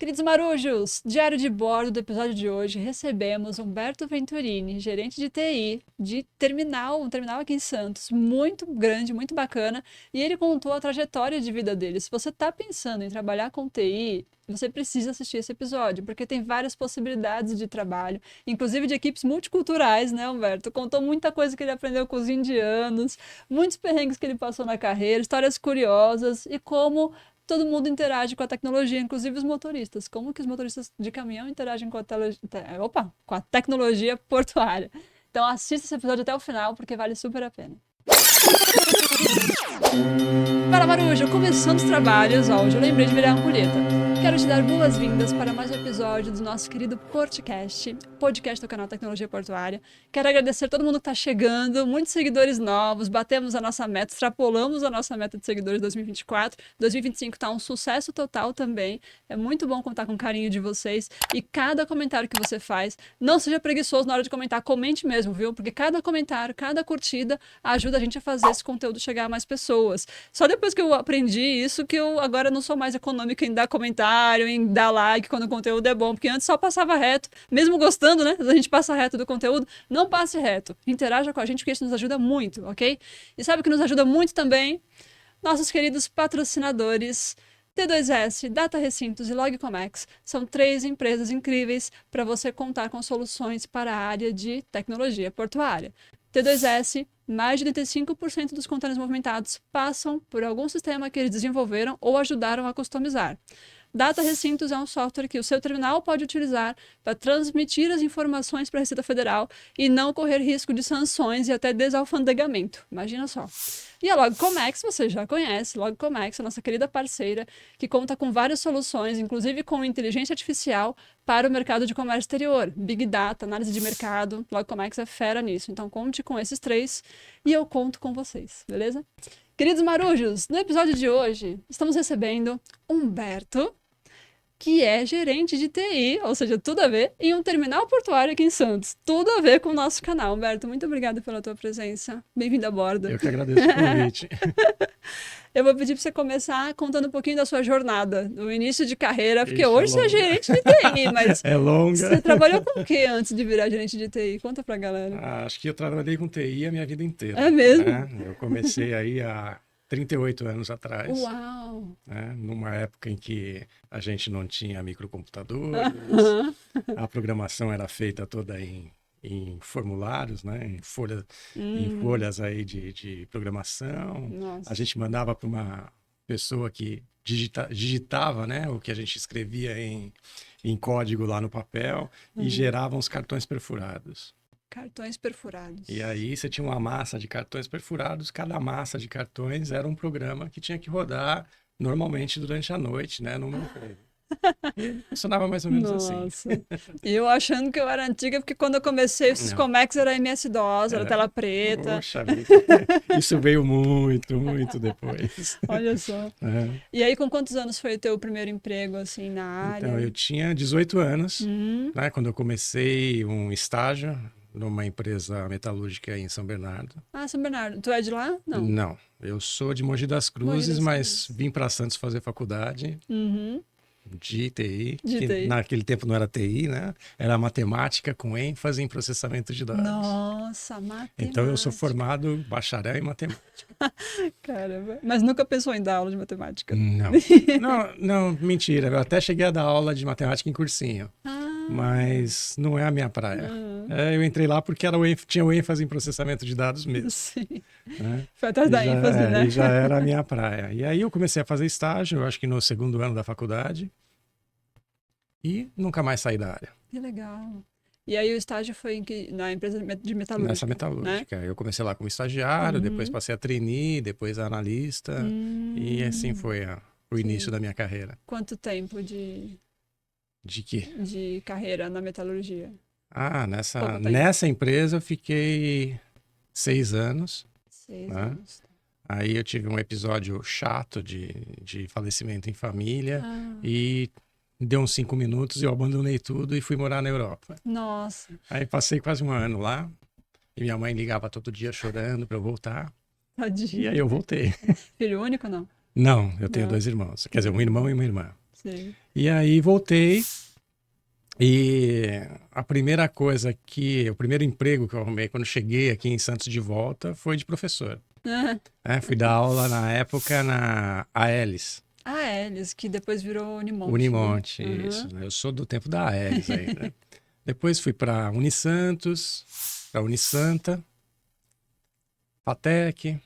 Queridos marujos, diário de bordo do episódio de hoje, recebemos Humberto Venturini, gerente de TI de um terminal aqui em Santos, muito grande, muito bacana, e ele contou a trajetória de vida dele. Se você está pensando em trabalhar com TI, você precisa assistir esse episódio, porque tem várias possibilidades de trabalho, inclusive de equipes multiculturais, né, Humberto? Contou muita coisa que ele aprendeu com os indianos, muitos perrengues que ele passou na carreira, histórias curiosas e como todo mundo interage com a tecnologia, inclusive os motoristas. Como que os motoristas de caminhão interagem com com a tecnologia portuária? Então assista esse episódio até o final, porque vale super a pena. Para Marujo, começando os trabalhos, hoje eu lembrei de virar a ampulheta. Quero te dar boas-vindas para mais um episódio do nosso querido Portcast, podcast do canal Tecnologia Portuária. Quero agradecer a todo mundo que está chegando, muitos seguidores novos, batemos a nossa meta, extrapolamos a nossa meta de seguidores em 2024. 2025 está um sucesso total também. É muito bom contar com o carinho de vocês e cada comentário que você faz, não seja preguiçoso na hora de comentar, comente mesmo, viu? Porque cada comentário, cada curtida ajuda a gente a fazer esse conteúdo chegar a mais pessoas. Só depois que eu aprendi isso que eu agora não sou mais econômica em dar comentário, em dar like quando o conteúdo é bom, porque antes só passava reto, mesmo gostando, né? A gente passa reto do conteúdo, não passe reto, interaja com a gente porque isso nos ajuda muito, ok? E sabe o que nos ajuda muito também? Nossos queridos patrocinadores T2S, Data Recintos e Logcomex são 3 empresas incríveis para você contar com soluções para a área de tecnologia portuária. T2S, mais de 85% dos contêineres movimentados passam por algum sistema que eles desenvolveram ou ajudaram a customizar. Data Recintos é um software que o seu terminal pode utilizar para transmitir as informações para a Receita Federal e não correr risco de sanções e até desalfandegamento. Imagina só. E a Logcomex, você já conhece, Logcomex, a nossa querida parceira, que conta com várias soluções, inclusive com inteligência artificial para o mercado de comércio exterior, Big Data, análise de mercado, Logcomex é fera nisso. Então conte com esses 3 e eu conto com vocês, beleza? Queridos marujos, no episódio de hoje estamos recebendo Humberto, que é gerente de TI, ou seja, tudo a ver, em um terminal portuário aqui em Santos. Tudo a ver com o nosso canal. Humberto, muito obrigada pela tua presença. Bem-vindo a bordo. Eu que agradeço o convite. Eu vou pedir para você começar contando um pouquinho da sua jornada, do início de carreira, porque Ixi, hoje você é gerente de TI, mas é longa. você trabalhou com o que antes de virar gerente de TI? Conta pra galera. Acho que eu trabalhei com TI a minha vida inteira. É mesmo? Né? Eu comecei aí há 38 anos atrás. Uau! Né? Numa época em que a gente não tinha microcomputadores, a programação era feita toda em formulários, né? Em folhas aí de programação. Nossa. A gente mandava para uma pessoa que digitava, né? O que a gente escrevia em código lá no papel e geravam os cartões perfurados. Cartões perfurados. E aí você tinha uma massa de cartões perfurados, cada massa de cartões era um programa que tinha que rodar normalmente durante a noite, né? No mainframe. E funcionava mais ou menos assim. Nossa. E eu achando que eu era antiga, porque quando eu comecei, o Syscomex era MS-DOS, era tela preta. Poxa vida. Isso veio muito, muito depois. Olha só. É. E aí, com quantos anos foi o teu primeiro emprego, assim, na área? Então, eu tinha 18 anos, né? Quando eu comecei um estágio numa empresa metalúrgica em São Bernardo. Ah, São Bernardo. Tu é de lá? Não. Não, eu sou de Mogi das Cruzes, mas vim para Santos fazer faculdade de TI, que naquele tempo não era TI, né? Era matemática com ênfase em processamento de dados. Nossa, matemática. Então eu sou formado bacharel em matemática. Caramba. Mas nunca pensou em dar aula de matemática? Não, mentira. Eu até cheguei a dar aula de matemática em cursinho. Mas não é a minha praia. Eu entrei lá porque tinha o ênfase em processamento de dados mesmo. Sim. Né? Foi atrás da ênfase, né? E já era a minha praia. E aí eu comecei a fazer estágio, eu acho que no 2º ano da faculdade. E nunca mais saí da área. Que legal. E aí o estágio foi na empresa de metalúrgica? Nessa metalúrgica. Né? Eu comecei lá como estagiário, depois passei a trainee, depois a analista. E assim foi o início da minha carreira. Quanto tempo de quê? De carreira na metalurgia? Ah, nessa empresa eu fiquei 6 anos. 6 anos. Aí eu tive um episódio chato de falecimento em família e deu uns 5 minutos, eu abandonei tudo e fui morar na Europa. Nossa. Aí passei quase 1 ano lá e minha mãe ligava todo dia chorando para eu voltar. Tadinho. E aí eu voltei. Filho único, não? Não, eu tenho 2 irmãos. Quer dizer, um irmão e uma irmã. Sim. E aí voltei e a primeira coisa o primeiro emprego que eu arrumei quando cheguei aqui em Santos de volta foi de professor. Fui dar aula na época na Aelis. A Elis, que depois virou Unimonte, né? Unimonte, isso. Né? Eu sou do tempo da Aelis aí, né? Depois fui para Unisantos, para Unisanta, FATEC.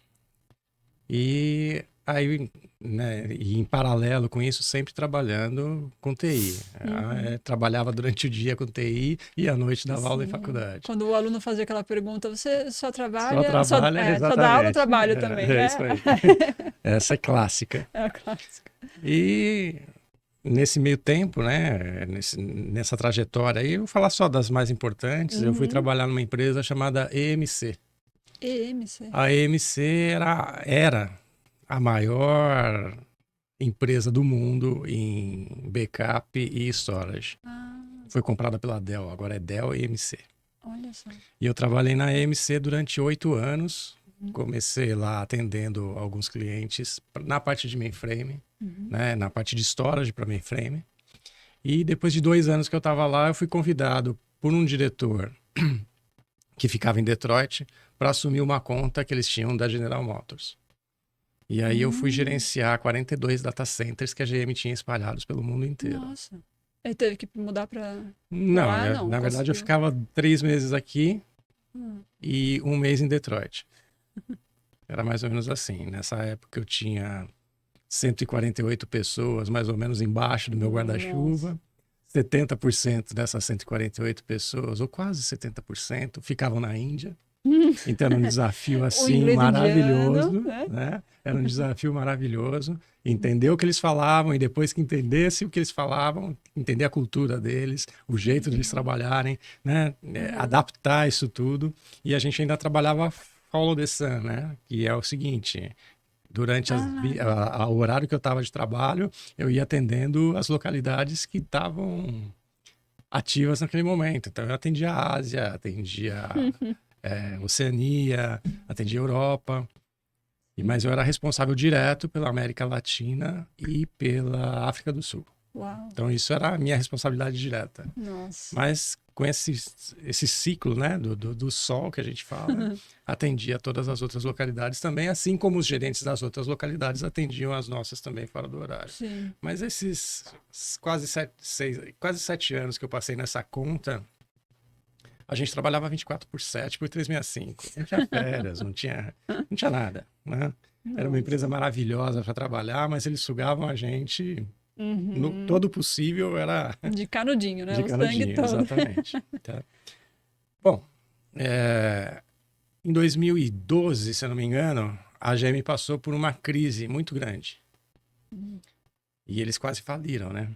E aí, né, e em paralelo com isso, sempre trabalhando com TI. Trabalhava durante o dia com TI e à noite dava aula em faculdade. Quando o aluno fazia aquela pergunta, você só trabalha... Só trabalha, exatamente. Só dá aula ou trabalha também, né? É isso aí. Essa é clássica. É a clássica. E nesse meio tempo, né, nessa trajetória aí, eu vou falar só das mais importantes. Eu fui trabalhar numa empresa chamada EMC. EMC. A EMC era a maior empresa do mundo em backup e storage. Foi comprada pela Dell, agora é Dell EMC. Olha só. E eu trabalhei na EMC durante 8 anos. Comecei lá atendendo alguns clientes na parte de mainframe, né, na parte de storage para mainframe. E depois de 2 anos que eu estava lá, eu fui convidado por um diretor que ficava em Detroit para assumir uma conta que eles tinham da General Motors. E aí eu fui gerenciar 42 data centers que a GM tinha espalhados pelo mundo inteiro. Nossa. Ele teve que mudar para Não, lá? Não, na verdade eu conseguiu. ficava 3 meses aqui e 1 mês em Detroit. Era mais ou menos assim. Nessa época eu tinha 148 pessoas mais ou menos embaixo do meu guarda-chuva. 70% dessas 148 pessoas, ou quase 70%, ficavam na Índia. Então era um desafio assim inglês maravilhoso, indiano, né? Era um desafio maravilhoso. Entender o que eles falavam e depois que entendesse o que eles falavam, entender a cultura deles, o jeito de eles trabalharem, né? Adaptar isso tudo. E a gente ainda trabalhava follow the sun, né? Que é o seguinte, durante o horário que eu estava de trabalho, eu ia atendendo as localidades que estavam ativas naquele momento. Então eu atendia a Ásia, atendia Oceania, atendia Europa, mas eu era responsável direto pela América Latina e pela África do Sul. Uau. Então isso era a minha responsabilidade direta. Nossa. Mas com esse ciclo, né, do sol que a gente fala, atendia todas as outras localidades também, assim como os gerentes das outras localidades atendiam as nossas também fora do horário. Sim. Mas esses quase 7 anos que eu passei nessa conta, a gente trabalhava 24/7 por 365. Não tinha férias, não tinha nada, né? Era uma empresa maravilhosa para trabalhar, mas eles sugavam a gente no todo possível, era De canudinho, né? de O sangue canudinho, todo. exatamente. Tá? Bom, em 2012, se eu não me engano, a GM passou por uma crise muito grande. E eles quase faliram, né?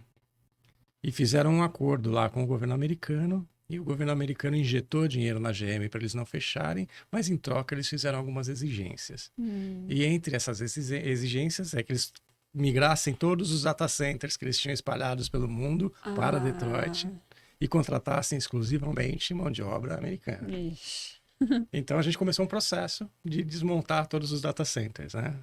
E fizeram um acordo lá com o governo americano, e o governo americano injetou dinheiro na GM para eles não fecharem, mas em troca eles fizeram algumas exigências. E entre essas exigências é que eles migrassem todos os data centers que eles tinham espalhados pelo mundo para Detroit e contratassem exclusivamente mão de obra americana. Ixi. Então a gente começou um processo de desmontar todos os data centers, né?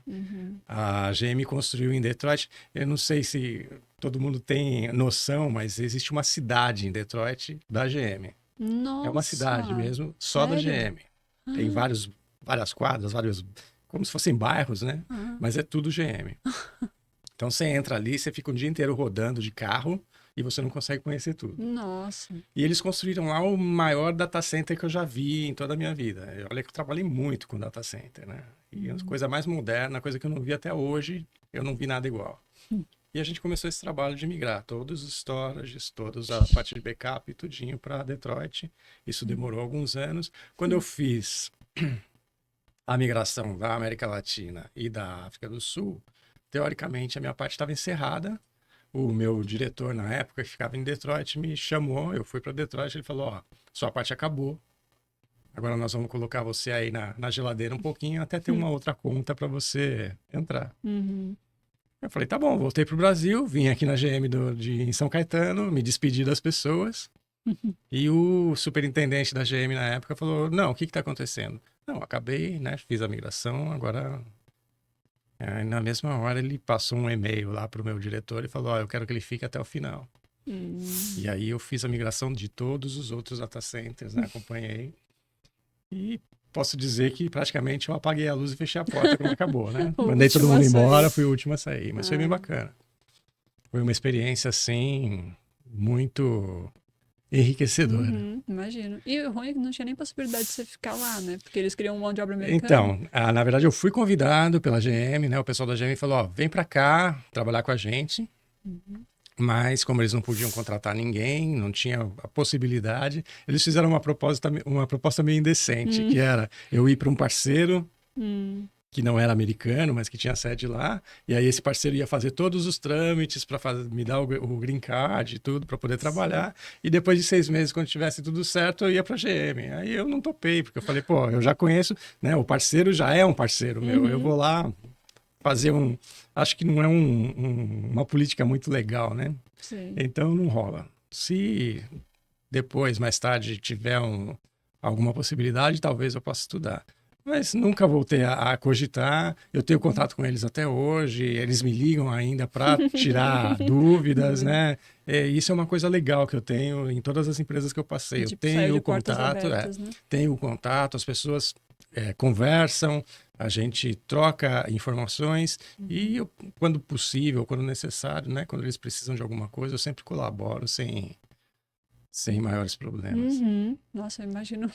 A GM construiu em Detroit, eu não sei se todo mundo tem noção, mas existe uma cidade em Detroit da GM. Nossa. É uma cidade mesmo, só da Sério? GM. Tem várias quadras, como se fossem bairros, né? Mas é tudo GM. Então você entra ali, você fica um dia inteiro rodando de carro e você não consegue conhecer tudo. Nossa. E eles construíram lá o maior data center que eu já vi em toda a minha vida. Olha que eu trabalhei muito com data center, né? E a coisa mais moderna, coisa que eu não vi até hoje, eu não vi nada igual. E a gente começou esse trabalho de migrar todos os storages, toda a parte de backup e tudinho para Detroit. Isso demorou alguns anos. Quando eu fiz a migração da América Latina e da África do Sul, teoricamente a minha parte estava encerrada. O meu diretor na época, que ficava em Detroit, me chamou, eu fui para Detroit, ele falou, ó, sua parte acabou, agora nós vamos colocar você aí na geladeira um pouquinho até ter uma outra conta para você entrar. Eu falei, tá bom, voltei pro Brasil, vim aqui na GM em São Caetano, me despedi das pessoas, e o superintendente da GM na época falou, não, o que está acontecendo? Não, acabei, né, fiz a migração, agora Aí, na mesma hora, ele passou um e-mail lá para o meu diretor e falou: Ó, eu quero que ele fique até o final. E aí eu fiz a migração de todos os outros data centers, né? Acompanhei. E posso dizer que praticamente eu apaguei a luz e fechei a porta quando acabou, né? O Mandei todo último a mundo embora, sair. fui o último a sair. Mas foi bem bacana. Foi uma experiência, assim, muito enriquecedora. Imagino. E o ruim é que não tinha nem possibilidade de você ficar lá, né? Porque eles queriam um mão de obra americana. Então, na verdade, eu fui convidado pela GM, né? O pessoal da GM falou: Ó, vem pra cá trabalhar com a gente. Mas, como eles não podiam contratar ninguém, não tinha a possibilidade, eles fizeram uma proposta meio indecente, que era eu ir para um parceiro que não era americano, mas que tinha sede lá, e aí esse parceiro ia fazer todos os trâmites para me dar o green card e tudo, para poder trabalhar, e depois de 6 meses, quando tivesse tudo certo, eu ia para a GM. Aí eu não topei, porque eu falei, pô, eu já conheço, né? O parceiro já é um parceiro meu, eu vou lá fazer acho que não é uma política muito legal, né? Sim. Então não rola. Se depois, mais tarde, tiver alguma possibilidade, talvez eu possa estudar. Mas nunca voltei a cogitar. Eu tenho contato com eles até hoje. Eles me ligam ainda para tirar dúvidas, né? Isso é uma coisa legal que eu tenho em todas as empresas que eu passei. Eu Tipo, saiu tenho de o portas contato, abertas, né? tenho o contato, as pessoas conversam, a gente troca informações e eu, quando possível, quando necessário, né? Quando eles precisam de alguma coisa, eu sempre colaboro sem maiores problemas. Nossa, eu imagino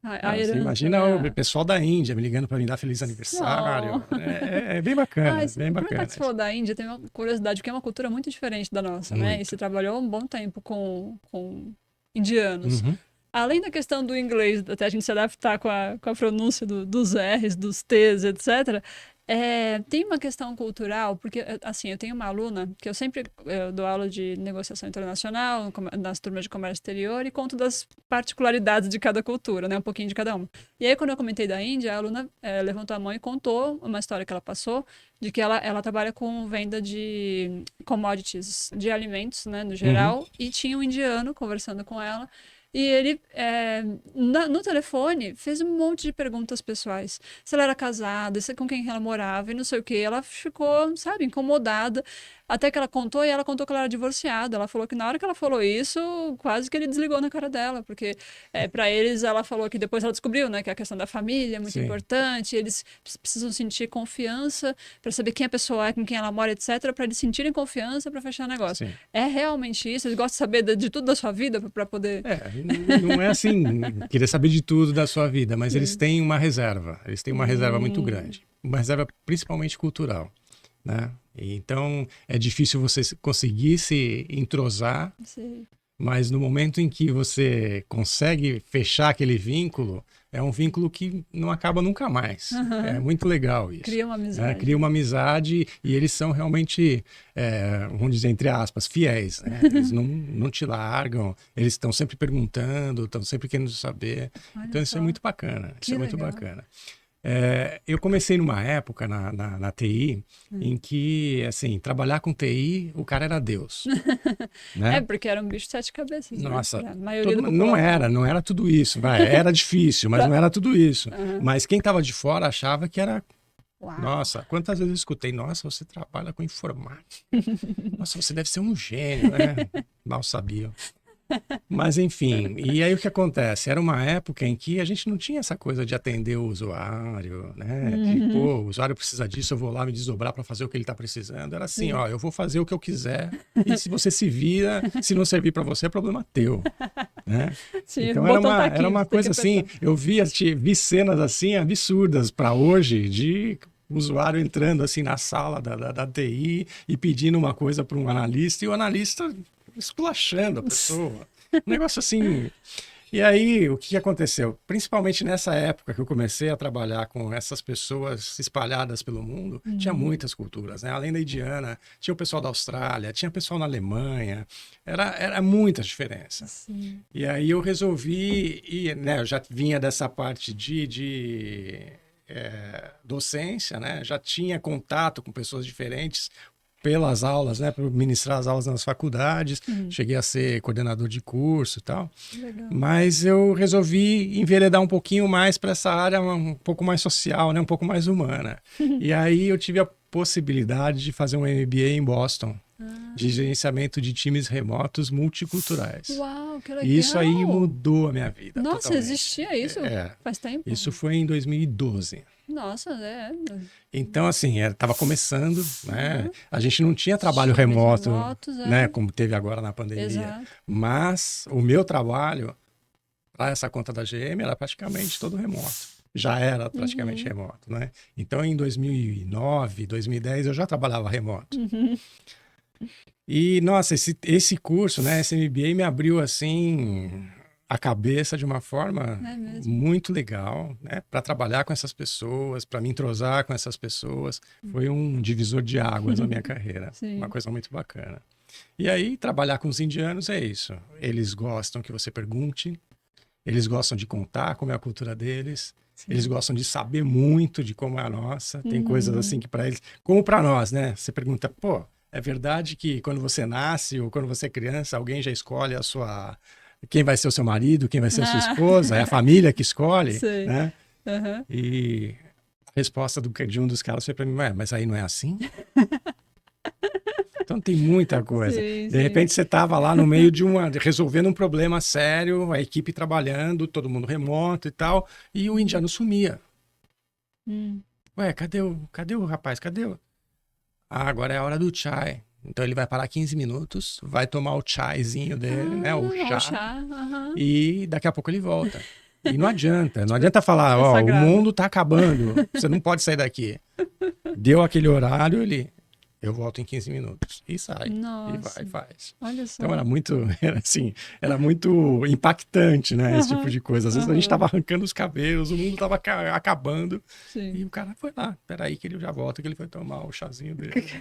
a Você herança, imagina o né? pessoal da Índia me ligando para me dar feliz aniversário. Oh. É bem bacana, bem Aproveitar bacana. que você falou da Índia, tem uma curiosidade, porque é uma cultura muito diferente da nossa, né? E Muito. você trabalhou um bom tempo com indianos. Uhum. Além da questão do inglês, até a gente se adaptar com a pronúncia dos R's, dos T's, etc., tem uma questão cultural, porque, assim, eu tenho uma aluna que eu sempre dou aula de negociação internacional, nas turmas de comércio exterior, e conto das particularidades de cada cultura, né? Um pouquinho de cada uma. E aí, quando eu comentei da Índia, a aluna levantou a mão e contou uma história que ela passou, de que ela trabalha com venda de commodities, de alimentos, né, no Uhum. geral, e tinha um indiano conversando com ela, e ele, no telefone, fez um monte de perguntas pessoais. Se ela era casada, com quem ela morava e não sei o quê. Ela ficou, sabe, incomodada. Até que ela contou, e ela contou que ela era divorciada. Ela falou que na hora que ela falou isso, quase que ele desligou na cara dela. Porque, para eles, ela falou que depois ela descobriu, né, que a questão da família é muito Sim. importante. Eles precisam sentir confiança para saber quem a pessoa é, com quem ela mora, etc. Para eles sentirem confiança para fechar negócio. Sim. É realmente isso? Eles gostam de saber de tudo da sua vida para poder. Não é assim, querer saber de tudo da sua vida, mas eles Sim. têm uma reserva. Eles têm uma reserva muito grande. Uma reserva principalmente cultural, né? Então, é difícil você conseguir se entrosar, Sim. mas no momento em que você consegue fechar aquele vínculo, é um vínculo que não acaba nunca mais. É muito legal isso. Cria uma amizade. Cria uma amizade e eles são realmente, vamos dizer, entre aspas, fiéis. Né? Eles não te largam, eles estão sempre perguntando, estão sempre querendo saber. Olha Então isso é só. muito bacana. Isso Que é muito legal. bacana. Eu comecei numa época na TI em que, assim, trabalhar com TI, o cara era Deus, né? Porque era um bicho de 7 cabeças, né? Nossa, Pra maioria da não população. era tudo isso, vai. Era difícil, mas não era tudo isso. Aham. Mas quem estava de fora achava que era. Uau. Nossa, quantas vezes eu escutei, nossa, você trabalha com informática. Nossa, você deve ser um gênio, né? Mal sabiam. Mas enfim, e aí o que acontece? Era uma época em que a gente não tinha essa coisa de atender o usuário, né? De, pô, o usuário precisa disso, eu vou lá me desdobrar para fazer o que ele está precisando. Era assim, Sim. ó, eu vou fazer o que eu quiser e se você se vira, se não servir para você, é problema teu, né? Sim, Então o botão tá aqui, era uma você tem que coisa assim, apertar. eu vi cenas assim absurdas para hoje de usuário entrando assim na sala da TI e pedindo uma coisa para um analista e o analista esculachando a pessoa. Um negócio assim. E aí, o que aconteceu? Principalmente nessa época que eu comecei a trabalhar com essas pessoas espalhadas pelo mundo, tinha muitas culturas, né? Além da indiana, tinha o pessoal da Austrália, tinha o pessoal na Alemanha, era muita diferença. Sim. E aí eu resolvi, né, eu já vinha dessa parte de docência, né? Já tinha contato com pessoas diferentes, pelas aulas, né? Por ministrar as aulas nas faculdades. Cheguei a ser coordenador de curso e tal. Legal. Mas eu resolvi enveredar um pouquinho mais para essa área um pouco mais social, né? Um pouco mais humana. E aí eu tive a possibilidade de fazer um MBA em Boston, de gerenciamento de times remotos multiculturais. Uau, que legal. E isso aí mudou a minha vida. Nossa, totalmente. existia isso? Faz tempo? Isso foi em 2012. Nossa, é. Então, assim, estava começando, né? A gente não tinha trabalho Times remoto, remotos, né? Como teve agora na pandemia. Exato. Mas o meu trabalho para essa conta da GM era praticamente todo remoto. Já era praticamente remoto, né? Então, em 2009, 2010, eu já trabalhava remoto. E, nossa, esse curso, né? Esse MBA me abriu, assim, a cabeça de uma forma muito legal, né? Para trabalhar com essas pessoas, para me entrosar com essas pessoas. Foi um divisor de águas na minha carreira. Sim. Uma coisa muito bacana. E aí, trabalhar com os indianos é isso. Eles gostam que você pergunte, eles gostam de contar como é a cultura deles, eles gostam de saber muito de como é a nossa. Tem coisas assim que para eles, como para nós, né? Você pergunta, pô, é verdade que quando você nasce ou quando você é criança, alguém já escolhe quem vai ser o seu marido, quem vai ser a sua esposa, é a família que escolhe, Sei. né? E a resposta de um dos caras foi para mim, mas aí não é assim? Então tem muita coisa. De repente você estava lá no meio resolvendo um problema sério, a equipe trabalhando, todo mundo remoto e tal, e o indiano sumia. Ué, cadê o rapaz? Agora é a hora do chai. Então ele vai parar 15 minutos, vai tomar o chaizinho dele, né? O chá. E daqui a pouco ele volta. E não adianta falar, ó, o mundo tá acabando, você não pode sair daqui. Deu aquele horário, eu volto em 15 minutos. E sai. Nossa. E vai, faz. Olha só. Então era muito impactante, né? Esse tipo de coisa. Às vezes a gente tava arrancando os cabelos, o mundo tava acabando. Sim. E o cara foi lá, peraí que ele já volta, que ele foi tomar o chazinho dele.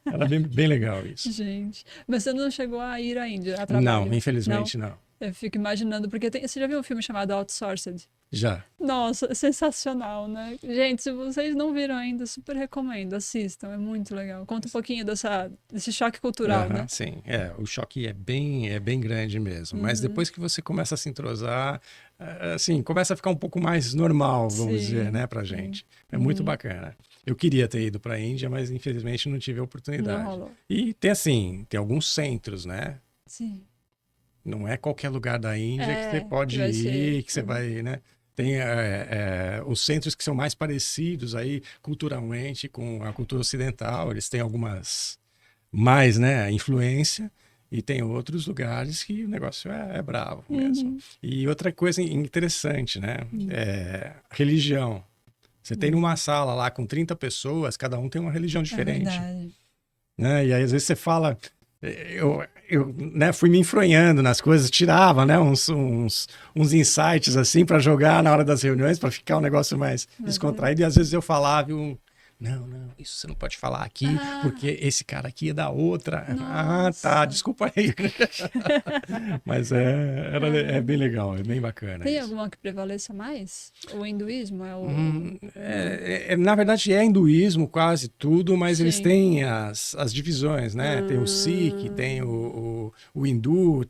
Era bem legal isso. Gente, mas você não chegou a ir à Índia a trabalho? Não, infelizmente não. Eu fico imaginando, porque você já viu um filme chamado Outsourced? Já. Nossa, sensacional, né? Gente, se vocês não viram ainda, super recomendo, assistam, é muito legal. Conta um pouquinho desse choque cultural, né? Sim, o choque é bem grande mesmo. Mas depois que você começa a se entrosar, assim, começa a ficar um pouco mais normal, vamos dizer, né, pra gente. É muito bacana. Eu queria ter ido pra Índia, mas infelizmente não tive a oportunidade. Não rolou. E tem alguns centros, né? Sim. Não é qualquer lugar da Índia que você pode ir, que você vai, né? Tem os centros que são mais parecidos aí culturalmente com a cultura ocidental. Eles têm algumas mais, né, influência. E tem outros lugares que o negócio é bravo mesmo. E outra coisa interessante, né? Religião. Você tem numa sala lá com 30 pessoas, cada um tem uma religião diferente. É verdade. Né? E aí, às vezes você fala... Eu né, fui me enfronhando nas coisas, tirava, né, uns insights assim para jogar na hora das reuniões, para ficar um negócio mais descontraído. E às vezes eu falava, não, isso você não pode falar aqui, porque esse cara aqui é da outra. Nossa. Tá, desculpa aí. Mas é bem legal, é bem bacana. Tem isso. alguma que prevaleça mais? O hinduísmo é o... Na verdade é hinduísmo quase tudo, mas Sim. eles têm as divisões, né? Tem o Sikh, tem o hindu,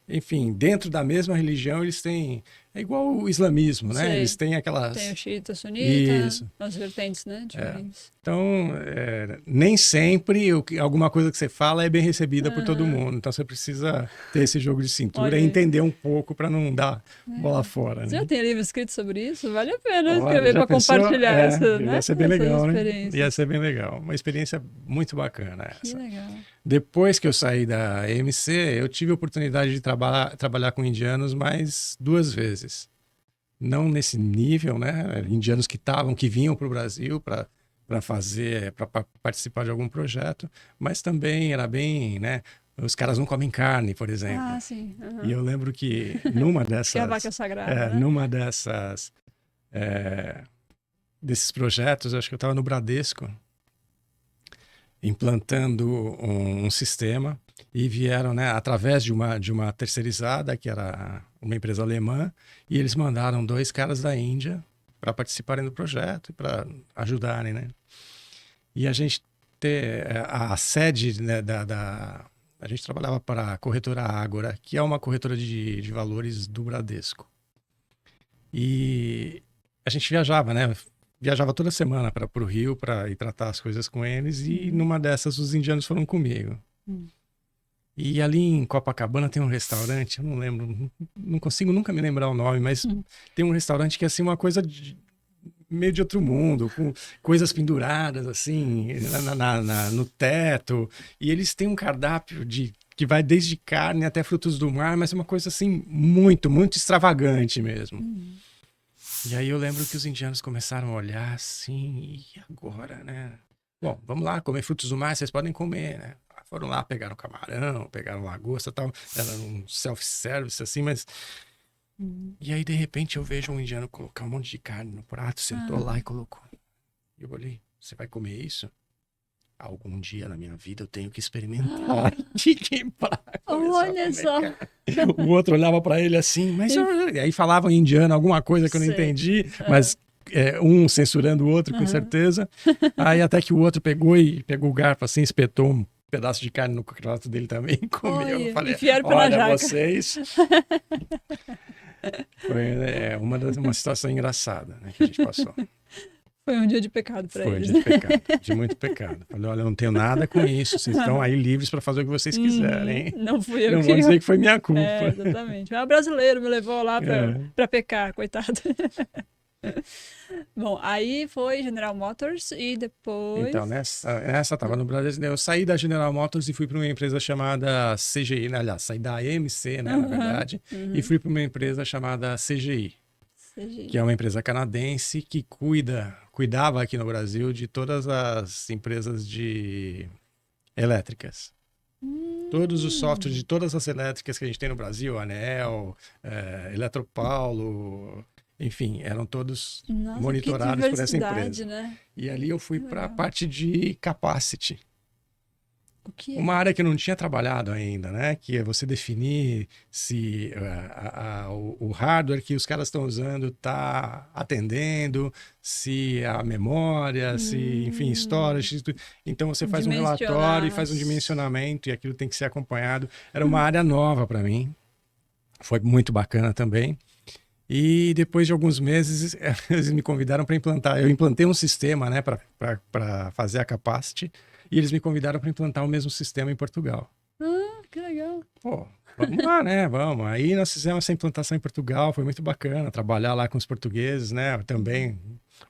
enfim, dentro da mesma religião eles têm... É igual o islamismo, né? Sei. Eles têm aquelas... Tem o xiita, sunita, Isso. as vertentes, né? Diferentes. Então, nem sempre alguma coisa que você fala é bem recebida por todo mundo. Então, você precisa ter esse jogo de cintura Olha e aí. entender um pouco para não dar bola fora. Você Né? já tem livro escrito sobre isso? Vale a pena Olha, escrever já para pensou? compartilhar essa, né? Ia ser bem essas legal, né? experiências. Ia ser bem legal. Uma experiência muito bacana Que essa. legal. Depois que eu saí da EMC, eu tive a oportunidade de trabalhar com indianos mais 2 vezes. Não nesse nível, né? Indianos que vinham para o Brasil para participar de algum projeto, mas também era bem, né? Os caras não comem carne, por exemplo. Ah, sim. E eu lembro que numa dessas, Que a vaca é sagrada, né? numa desses projetos, eu acho que eu estava no Bradesco, implantando um sistema e vieram, né, através de uma terceirizada, que era uma empresa alemã, e eles mandaram 2 caras da Índia para participarem do projeto e para ajudarem, né? E a gente ter a sede, né, a gente trabalhava para a corretora Ágora, que é uma corretora de valores do Bradesco. E a gente viajava, né? Viajava toda semana para o Rio para ir tratar as coisas com eles. E numa dessas, os indianos foram comigo. E ali em Copacabana tem um restaurante, eu não lembro, não consigo nunca me lembrar o nome, mas tem um restaurante que é assim, uma coisa meio de outro mundo, com coisas penduradas assim, no teto. E eles têm um cardápio que vai desde carne até frutos do mar, mas é uma coisa assim muito, muito extravagante mesmo. E aí eu lembro que os indianos começaram a olhar assim, e agora, né? Bom, vamos lá, comer frutos do mar, vocês podem comer, né? Foram lá, pegaram camarão, pegaram lagosta e tal. Era um self-service assim, mas... E aí, de repente, eu vejo um indiano colocar um monte de carne no prato, sentou lá e colocou. E eu olhei, você vai comer isso? Algum dia na minha vida eu tenho que experimentar. Olha só. O outro olhava para ele assim, mas... E aí falavam em indiano alguma coisa que eu não entendi, mas... um censurando o outro, com certeza. Aí até que o outro pegou o garfo assim, espetou um pedaço de carne no prato dele também e comeu. Eu falei, olha, vocês... Foi uma situação engraçada, né, que a gente passou. Foi um dia de pecado para eles. Foi um dia de pecado, de muito pecado. Falei, olha, eu não tenho nada com isso, vocês estão aí livres para fazer o que vocês quiserem. Não fui eu não vou dizer que foi minha culpa. Exatamente. O brasileiro me levou lá para pecar, coitado. Bom, aí foi General Motors e depois... Então, nessa estava no Brasil. Eu saí da General Motors e fui para uma empresa chamada CGI, né? Aliás, saí da AMC, né, na verdade, e fui para uma empresa chamada CGI, que é uma empresa canadense que cuidava aqui no Brasil de todas as empresas elétricas. Todos os softwares de todas as elétricas que a gente tem no Brasil, ANEEL, Eletropaulo... Enfim, eram todos monitorados por essa empresa. Né? E ali eu fui para a parte de capacity. O que é? Uma área que eu não tinha trabalhado ainda, né? Que é você definir se o hardware que os caras estão usando está atendendo, se a memória, se, enfim, storage. Então você faz um relatório e faz um dimensionamento e aquilo tem que ser acompanhado. Era uma área nova para mim. Foi muito bacana também. E depois de alguns meses, eles me convidaram para implantar. Eu implantei um sistema, né, para fazer a capacity, e eles me convidaram para implantar o mesmo sistema em Portugal. Que legal. Pô, vamos lá, né? Vamos. Aí nós fizemos essa implantação em Portugal, foi muito bacana trabalhar lá com os portugueses, né? Também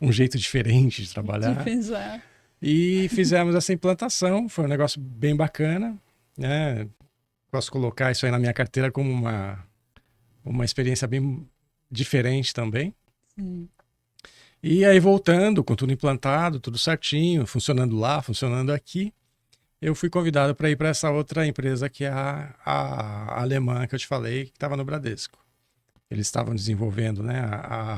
um jeito diferente de trabalhar. De pensar. E fizemos essa implantação, foi um negócio bem bacana, né? Posso colocar isso aí na minha carteira como uma experiência bem diferente também. Sim. E aí voltando, com tudo implantado, tudo certinho, funcionando lá, funcionando aqui, eu fui convidado para ir para essa outra empresa que é a alemã que eu te falei, que estava no Bradesco. Eles estavam desenvolvendo, né?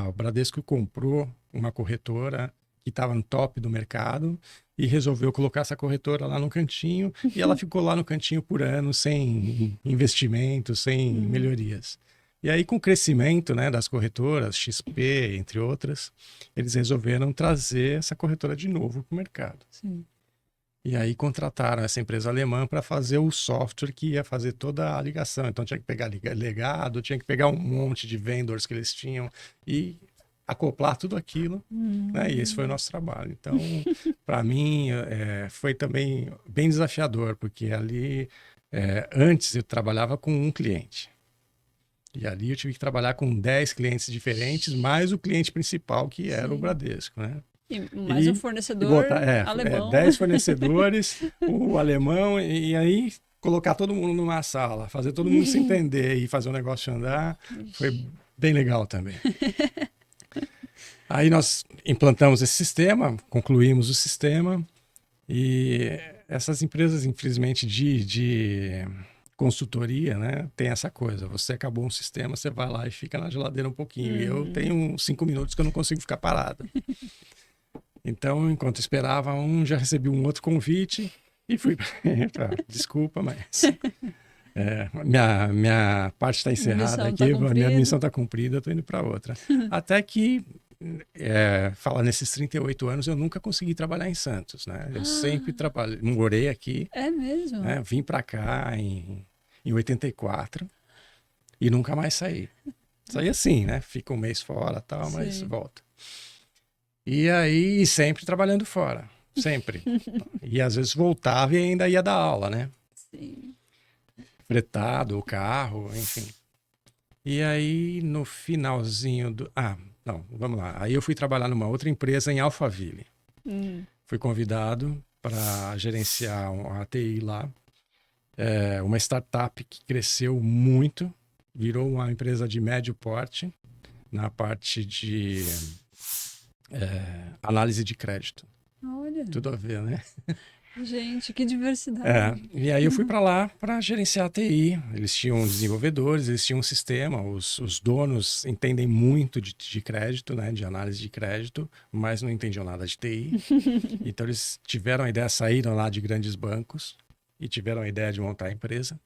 O Bradesco comprou uma corretora que estava no top do mercado e resolveu colocar essa corretora lá no cantinho e ela ficou lá no cantinho por anos, sem investimento, sem melhorias. E aí, com o crescimento, né, das corretoras, XP, entre outras, eles resolveram trazer essa corretora de novo para o mercado. Sim. E aí contrataram essa empresa alemã para fazer o software que ia fazer toda a ligação. Então tinha que pegar legado, tinha que pegar um monte de vendors que eles tinham e acoplar tudo aquilo, né? E esse foi o nosso trabalho. Então, para mim, foi também bem desafiador, porque ali, antes eu trabalhava com um cliente. E ali eu tive que trabalhar com 10 clientes diferentes, mais o cliente principal, que era o Bradesco, né? E mais o fornecedor alemão. 10 fornecedores, o alemão, e aí colocar todo mundo numa sala, fazer todo mundo se entender e fazer o negócio andar, foi bem legal também. Aí nós implantamos esse sistema, concluímos o sistema, e essas empresas, infelizmente, de consultoria, né, tem essa coisa, você acabou um sistema, você vai lá e fica na geladeira um pouquinho, e eu tenho 5 minutos que eu não consigo ficar parado. Então, enquanto esperava já recebi um outro convite e fui desculpa, mas minha parte está encerrada aqui, minha missão está cumprida, eu estou indo para outra. Até que falar nesses 38 anos, eu nunca consegui trabalhar em Santos, né? Eu sempre trabalhei, morei aqui. É mesmo? Né? Vim para cá em 84 e nunca mais saí. Saí assim, né? Fica um mês fora tal, mas Sim. volta. E aí, sempre trabalhando fora. Sempre. E às vezes voltava e ainda ia dar aula, né? Sim. Fretado, o carro, enfim. E aí, no finalzinho do... não, vamos lá. Aí eu fui trabalhar numa outra empresa em Alphaville. Fui convidado para gerenciar uma TI lá. Uma startup que cresceu muito, virou uma empresa de médio porte na parte de análise de crédito. Olha, Tudo a ver, né? gente, que diversidade. E aí eu fui para lá para gerenciar a TI. Eles tinham desenvolvedores, eles tinham um sistema. Os donos entendem muito de crédito, né? De análise de crédito, mas não entendiam nada de TI. Então eles tiveram a ideia, saíram lá de grandes bancos e tiveram a ideia de montar a empresa.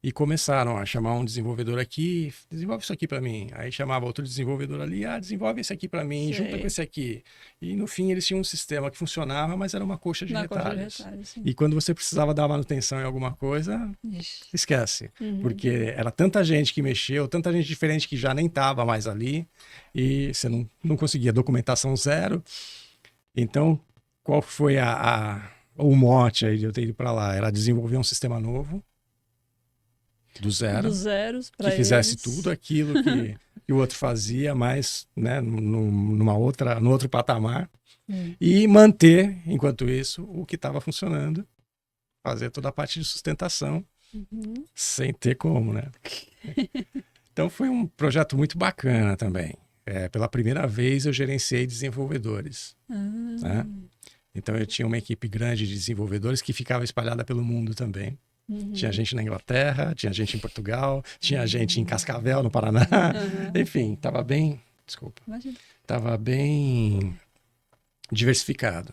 E começaram a chamar um desenvolvedor aqui, desenvolve isso aqui para mim. Aí chamava outro desenvolvedor ali, desenvolve esse aqui para mim, Sei. junta com esse aqui. E no fim eles tinham um sistema que funcionava, mas era uma coxa de retalhos. Sim. E quando você precisava dar manutenção em alguma coisa, Ixi. esquece. Porque era tanta gente que mexeu, tanta gente diferente que já nem estava mais ali, e você não conseguia, documentação zero. Então, qual foi o mote aí de eu ter ido para lá? Era desenvolver um sistema novo, do zero, Dos zeros para que fizesse eles. tudo aquilo que o outro fazia, mas né, no outro patamar, e manter, enquanto isso, o que estava funcionando, fazer toda a parte de sustentação, sem ter como, né? Então foi um projeto muito bacana também. Pela primeira vez eu gerenciei desenvolvedores. Né? Então eu tinha uma equipe grande de desenvolvedores que ficava espalhada pelo mundo também. Tinha gente na Inglaterra, tinha gente em Portugal, tinha gente em Cascavel, no Paraná. Enfim, estava bem... Desculpa. Estava bem diversificado.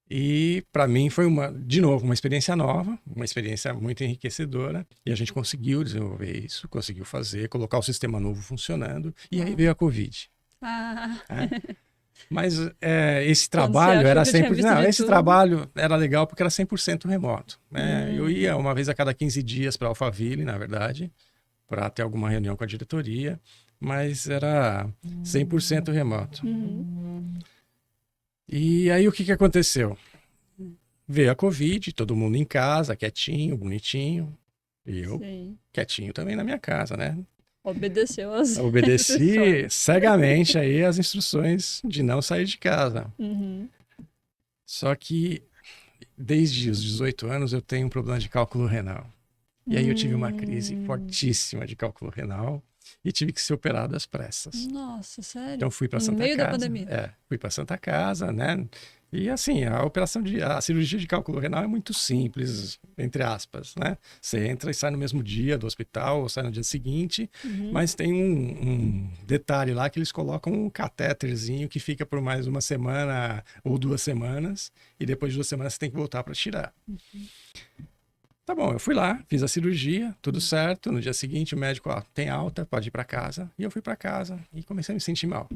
E para mim foi de novo, uma experiência nova, uma experiência muito enriquecedora. E a gente conseguiu desenvolver isso, conseguiu fazer, colocar o sistema novo funcionando. E aí veio a Covid. Mas esse trabalho era 100%. Não, esse trabalho era legal porque era 100% remoto. Né? Eu ia uma vez a cada 15 dias para Alphaville, na verdade, para ter alguma reunião com a diretoria, mas era 100% remoto. E aí o que aconteceu? Veio a Covid, todo mundo em casa, quietinho, bonitinho. E eu quietinho também na minha casa, né? Obedeceu as Obedeci cegamente aí as instruções de não sair de casa. Só que desde os 18 anos eu tenho um problema de cálculo renal. E aí eu tive uma crise fortíssima de cálculo renal e tive que ser operado às pressas. Nossa, sério? Então fui para Santa Casa. No meio da pandemia? Fui para Santa Casa, né? E assim, a cirurgia de cálculo renal é muito simples, entre aspas, né? Você entra e sai no mesmo dia do hospital ou sai no dia seguinte, mas tem um detalhe lá que eles colocam um catéterzinho que fica por mais uma semana ou 2 semanas e depois de 2 semanas você tem que voltar para tirar. Tá bom, eu fui lá, fiz a cirurgia, tudo certo. No dia seguinte o médico, tem alta, pode ir para casa. E eu fui para casa e comecei a me sentir mal.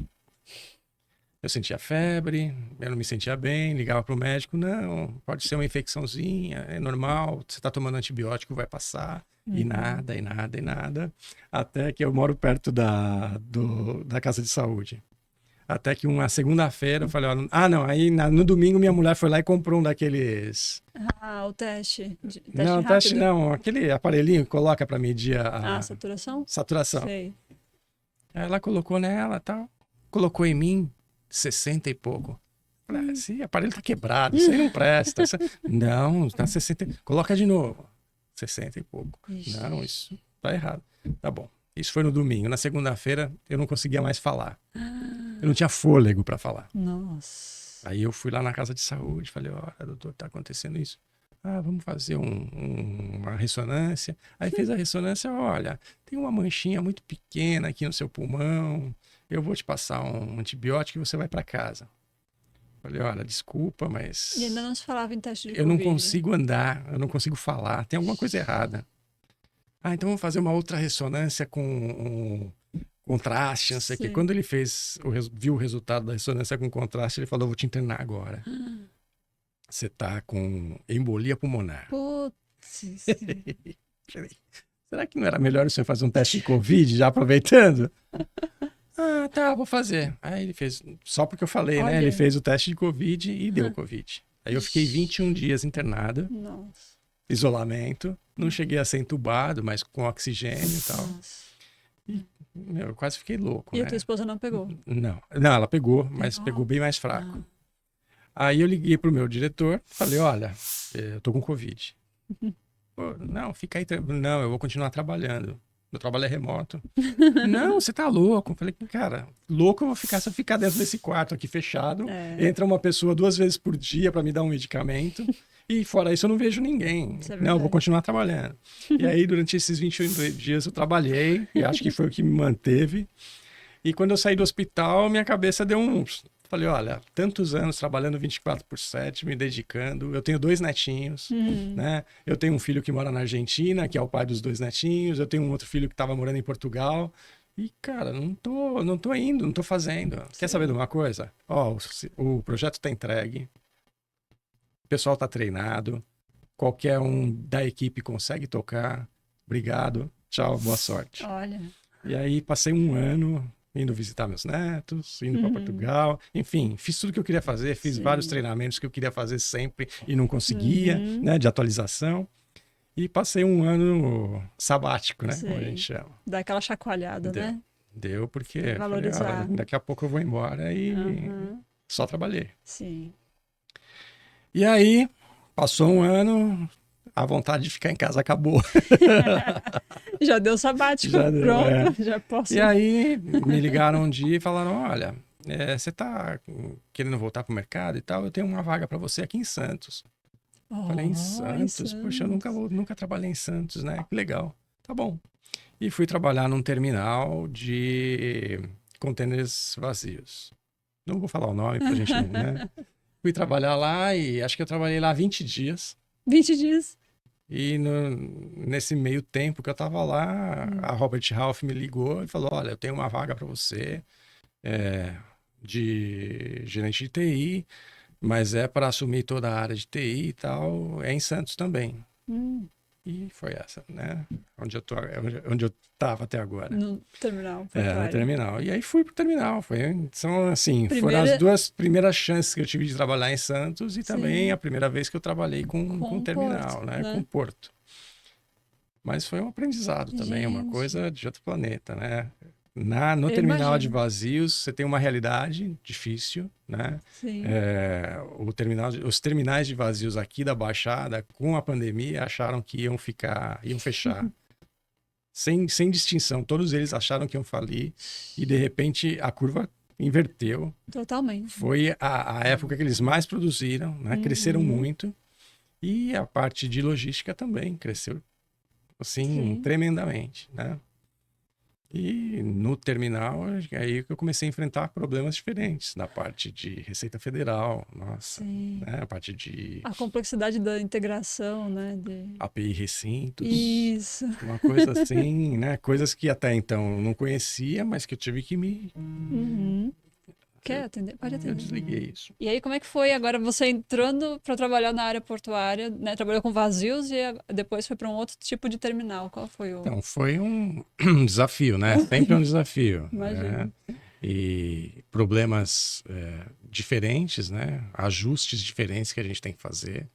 Eu sentia febre, eu não me sentia bem, ligava para o médico, não, pode ser uma infecçãozinha, é normal, você está tomando antibiótico, vai passar, e nada, e nada, e nada, até que eu moro perto da casa de saúde. Até que uma segunda-feira eu falei, aí no domingo minha mulher foi lá e comprou um daqueles... o teste. Não, rápido. teste não, aquele aparelhinho que coloca para medir a saturação? Saturação. Sei. Ela colocou nela e tal, colocou em mim, 60 e pouco. Falei, esse aparelho tá quebrado, isso aí não presta. Não, tá 60. Coloca de novo. 60 e pouco. Ixi. Não, isso tá errado. Tá bom. Isso foi no domingo. Na segunda-feira eu não conseguia mais falar. Eu não tinha fôlego para falar. Nossa. Aí eu fui lá na casa de saúde, falei, doutor, tá acontecendo isso. Vamos fazer uma ressonância. Aí fez a ressonância, olha, tem uma manchinha muito pequena aqui no seu pulmão. Eu vou te passar um antibiótico e você vai para casa. Falei, olha, desculpa, mas... E ainda não se falava em teste de eu Covid. não consigo andar, eu não consigo falar, tem alguma coisa errada. Então vamos fazer uma outra ressonância com contraste, não sei o quê. Sim. Quando ele viu o resultado da ressonância com contraste, ele falou, vou te internar agora. Você tá com embolia pulmonar. Putz. Falei, será que não era melhor o senhor fazer um teste de Covid, já aproveitando? Ah, tá, vou fazer. Aí ele fez, só porque eu falei, né? Olha. Ele fez o teste de Covid e deu Covid. Aí eu fiquei 21 dias internado, Nossa. isolamento. Não cheguei a ser entubado, mas com oxigênio e tal. Nossa. Meu, eu quase fiquei louco, E né? a tua esposa não pegou? Não, ela pegou, mas Pegou? pegou bem mais fraco. Aí eu liguei pro meu diretor, falei, olha, eu tô com Covid. Pô, não, fica aí. Não, eu vou continuar trabalhando. Meu trabalho é remoto. Não, você tá louco. Eu falei, cara, louco eu vou ficar se eu ficar dentro desse quarto aqui fechado. Entra uma pessoa 2 vezes por dia para me dar um medicamento. E fora isso eu não vejo ninguém. Não, eu vou continuar trabalhando. E aí durante esses 21 dias eu trabalhei. E acho que foi o que me manteve. E quando eu saí do hospital, minha cabeça deu um... Falei, olha, tantos anos trabalhando 24/7, me dedicando. Eu tenho 2 netinhos, né? Eu tenho um filho que mora na Argentina, que é o pai dos 2 netinhos. Eu tenho um outro filho que estava morando em Portugal. E, cara, não tô indo, não tô fazendo. Sim. Quer saber de uma coisa? Ó, o projeto tá entregue. O pessoal tá treinado. Qualquer um da equipe consegue tocar. Obrigado. Tchau, boa sorte. Olha. E aí passei um ano... indo visitar meus netos, indo para Portugal, enfim, fiz tudo que eu queria fazer, fiz vários treinamentos que eu queria fazer sempre e não conseguia, né, de atualização, e passei um ano sabático, né, como a gente chama. Dá aquela chacoalhada, né? Deu porque valorizar. Falei, daqui a pouco eu vou embora e só trabalhei. Sim. E aí, passou um ano, a vontade de ficar em casa acabou. Já deu sabático, já deu, pronto, já posso. E aí me ligaram um dia e falaram, olha, você tá querendo voltar pro mercado e tal, eu tenho uma vaga para você aqui em Santos. Falei, em Santos? Poxa, eu nunca trabalhei em Santos, né? Que legal. Tá bom. E fui trabalhar num terminal de contêineres vazios. Não vou falar o nome pra gente não, né? Fui trabalhar lá e acho que eu trabalhei lá 20 dias. 20 dias. E nesse meio tempo que eu tava lá, a Robert Half me ligou e falou, olha, eu tenho uma vaga para você de gerente de TI, mas é para assumir toda a área de TI e tal, é em Santos também. E foi essa, né? Onde eu tava até agora. No terminal. No terminal. E aí fui pro terminal. Foram as 2 primeiras chances que eu tive de trabalhar em Santos e também a primeira vez que eu trabalhei com terminal, porto, né? Com porto. Mas foi um aprendizado também, uma coisa de outro planeta, né? No terminal de vazios, você tem uma realidade difícil, né? Sim. Os terminais de vazios aqui da Baixada, com a pandemia, acharam que iam fechar. sem distinção. Todos eles acharam que iam falir e, de repente, a curva inverteu. Totalmente. Foi a época que eles mais produziram, né? Cresceram muito. E a parte de logística também cresceu, assim, tremendamente, né? E no terminal, aí que eu comecei a enfrentar problemas diferentes na parte de Receita Federal, nossa, né? A parte de... A complexidade da integração, né? API recintos. Isso. Uma coisa assim, né? Coisas que até então eu não conhecia, mas que eu tive que me... Quer atender? Pode atender. Eu desliguei isso. E aí, como é que foi agora você entrando para trabalhar na área portuária, né? Trabalhou com vazios e depois foi para um outro tipo de terminal. Qual foi o... Então, foi um desafio, né? Sempre um desafio. Imagino. Né? E problemas diferentes, né? Ajustes diferentes que a gente tem que fazer.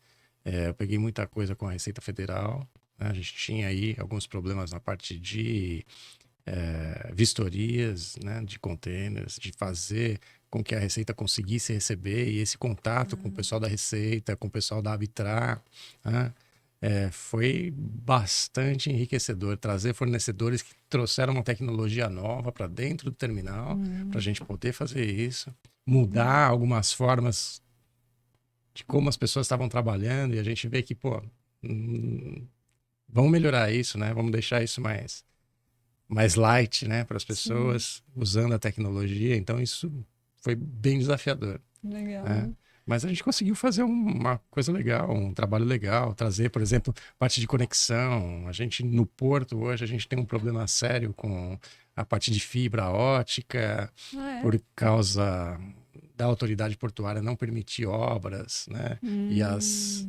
Eu peguei muita coisa com a Receita Federal. Né? A gente tinha aí alguns problemas na parte de vistorias, né? De containers, de fazer com que a Receita conseguisse receber e esse contato com o pessoal da Receita, com o pessoal da Arbitrar, né? Foi bastante enriquecedor trazer fornecedores que trouxeram uma tecnologia nova para dentro do terminal, para a gente poder fazer isso, mudar algumas formas de como as pessoas estavam trabalhando e a gente vê que, pô, vamos melhorar isso, né? Vamos deixar isso mais light, né, para as pessoas usando a tecnologia. Então isso foi bem desafiador. Legal. Né? Mas a gente conseguiu fazer uma coisa legal, um trabalho legal, trazer, por exemplo, parte de conexão. A gente, no Porto, hoje, a gente tem um problema sério com a parte de fibra ótica, por causa da autoridade portuária não permitir obras, né? E as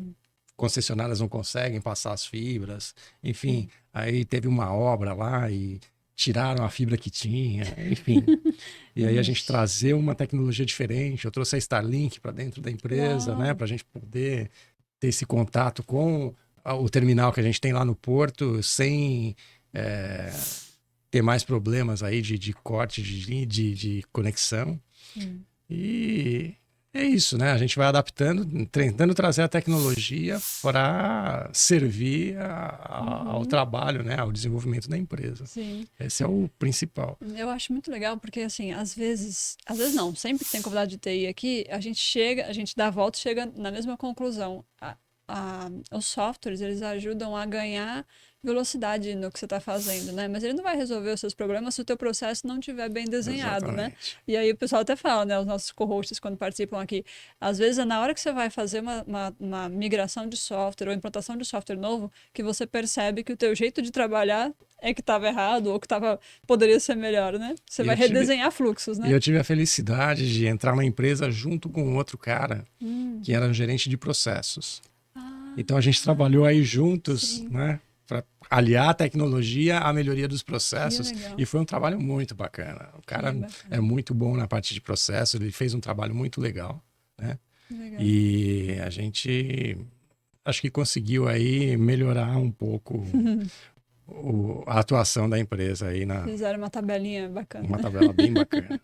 concessionárias não conseguem passar as fibras. Enfim, aí teve uma obra lá e tiraram a fibra que tinha, enfim. E aí a gente trazer uma tecnologia diferente. Eu trouxe a Starlink para dentro da empresa, né? Para a gente poder ter esse contato com o terminal que a gente tem lá no Porto, sem ter mais problemas aí de corte de conexão. E é isso, né? A gente vai adaptando, tentando trazer a tecnologia para servir ao trabalho, né? Ao desenvolvimento da empresa. Sim. Esse é o principal. Eu acho muito legal, porque assim, às vezes não, sempre que tem convidado de TI aqui, a gente dá a volta e chega na mesma conclusão. Os softwares, eles ajudam a ganhar velocidade no que você está fazendo, né? Mas ele não vai resolver os seus problemas se o teu processo não estiver bem desenhado, Exatamente. né? E aí o pessoal até fala, né? Os nossos co-hosts, quando participam aqui, às vezes é na hora que você vai fazer uma migração de software ou implantação de software novo que você percebe que o teu jeito de trabalhar é que estava errado ou que poderia ser melhor, né? Você vai redesenhar fluxos, né? E eu tive a felicidade de entrar na empresa junto com outro cara que era um gerente de processos. Então a gente trabalhou aí juntos, né? Para aliar a tecnologia à melhoria dos processos. E foi um trabalho muito bacana. O cara é muito bom na parte de processos, ele fez um trabalho muito legal, né? E a gente acho que conseguiu aí melhorar um pouco a atuação da empresa aí Fizeram uma tabelinha bacana. Uma tabela bem bacana.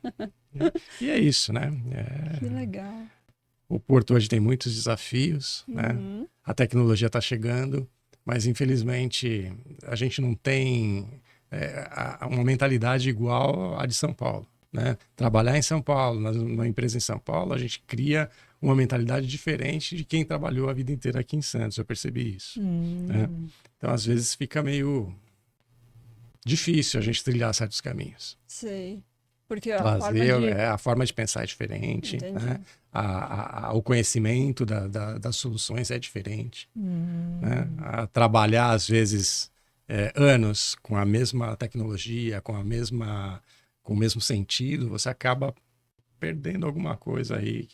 E é isso, né? Que legal. O Porto hoje tem muitos desafios, né? A tecnologia está chegando, mas infelizmente a gente não tem uma mentalidade igual à de São Paulo, né? Trabalhar em São Paulo, numa empresa em São Paulo, a gente cria uma mentalidade diferente de quem trabalhou a vida inteira aqui em Santos. Eu percebi isso, né? Então, às vezes, fica meio difícil a gente trilhar certos caminhos. Sei. Porque a forma de pensar é diferente, né? O conhecimento das soluções é diferente. Né? Trabalhar, às vezes, anos com a mesma tecnologia, com o mesmo sentido, você acaba perdendo alguma coisa aí,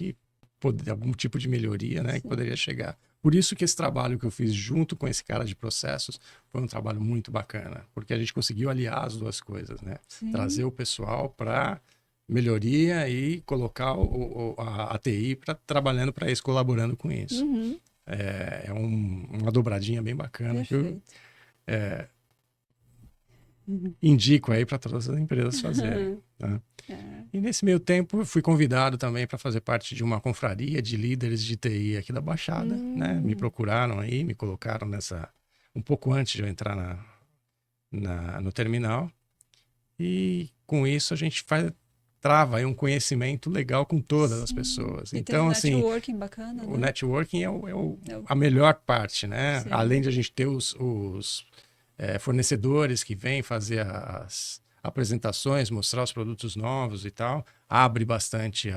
algum tipo de melhoria, né? Que poderia chegar. Por isso que esse trabalho que eu fiz junto com esse cara de processos foi um trabalho muito bacana, porque a gente conseguiu aliar as duas coisas, né? Trazer o pessoal para melhoria e colocar a TI trabalhando para isso, colaborando com isso. É uma dobradinha bem bacana. Perfeito. Que eu indico aí para todas as empresas fazerem. Tá? E nesse meio tempo eu fui convidado também para fazer parte de uma confraria de líderes de TI aqui da Baixada, né? Me procuraram aí, me colocaram um pouco antes de eu entrar no terminal, e com isso a gente trava aí um conhecimento legal com todas as pessoas. E então, tem um networking bacana, o né? networking é a melhor parte, né? Sim. Além de a gente ter os fornecedores que vêm fazer as apresentações, mostrar os produtos novos e tal, abre bastante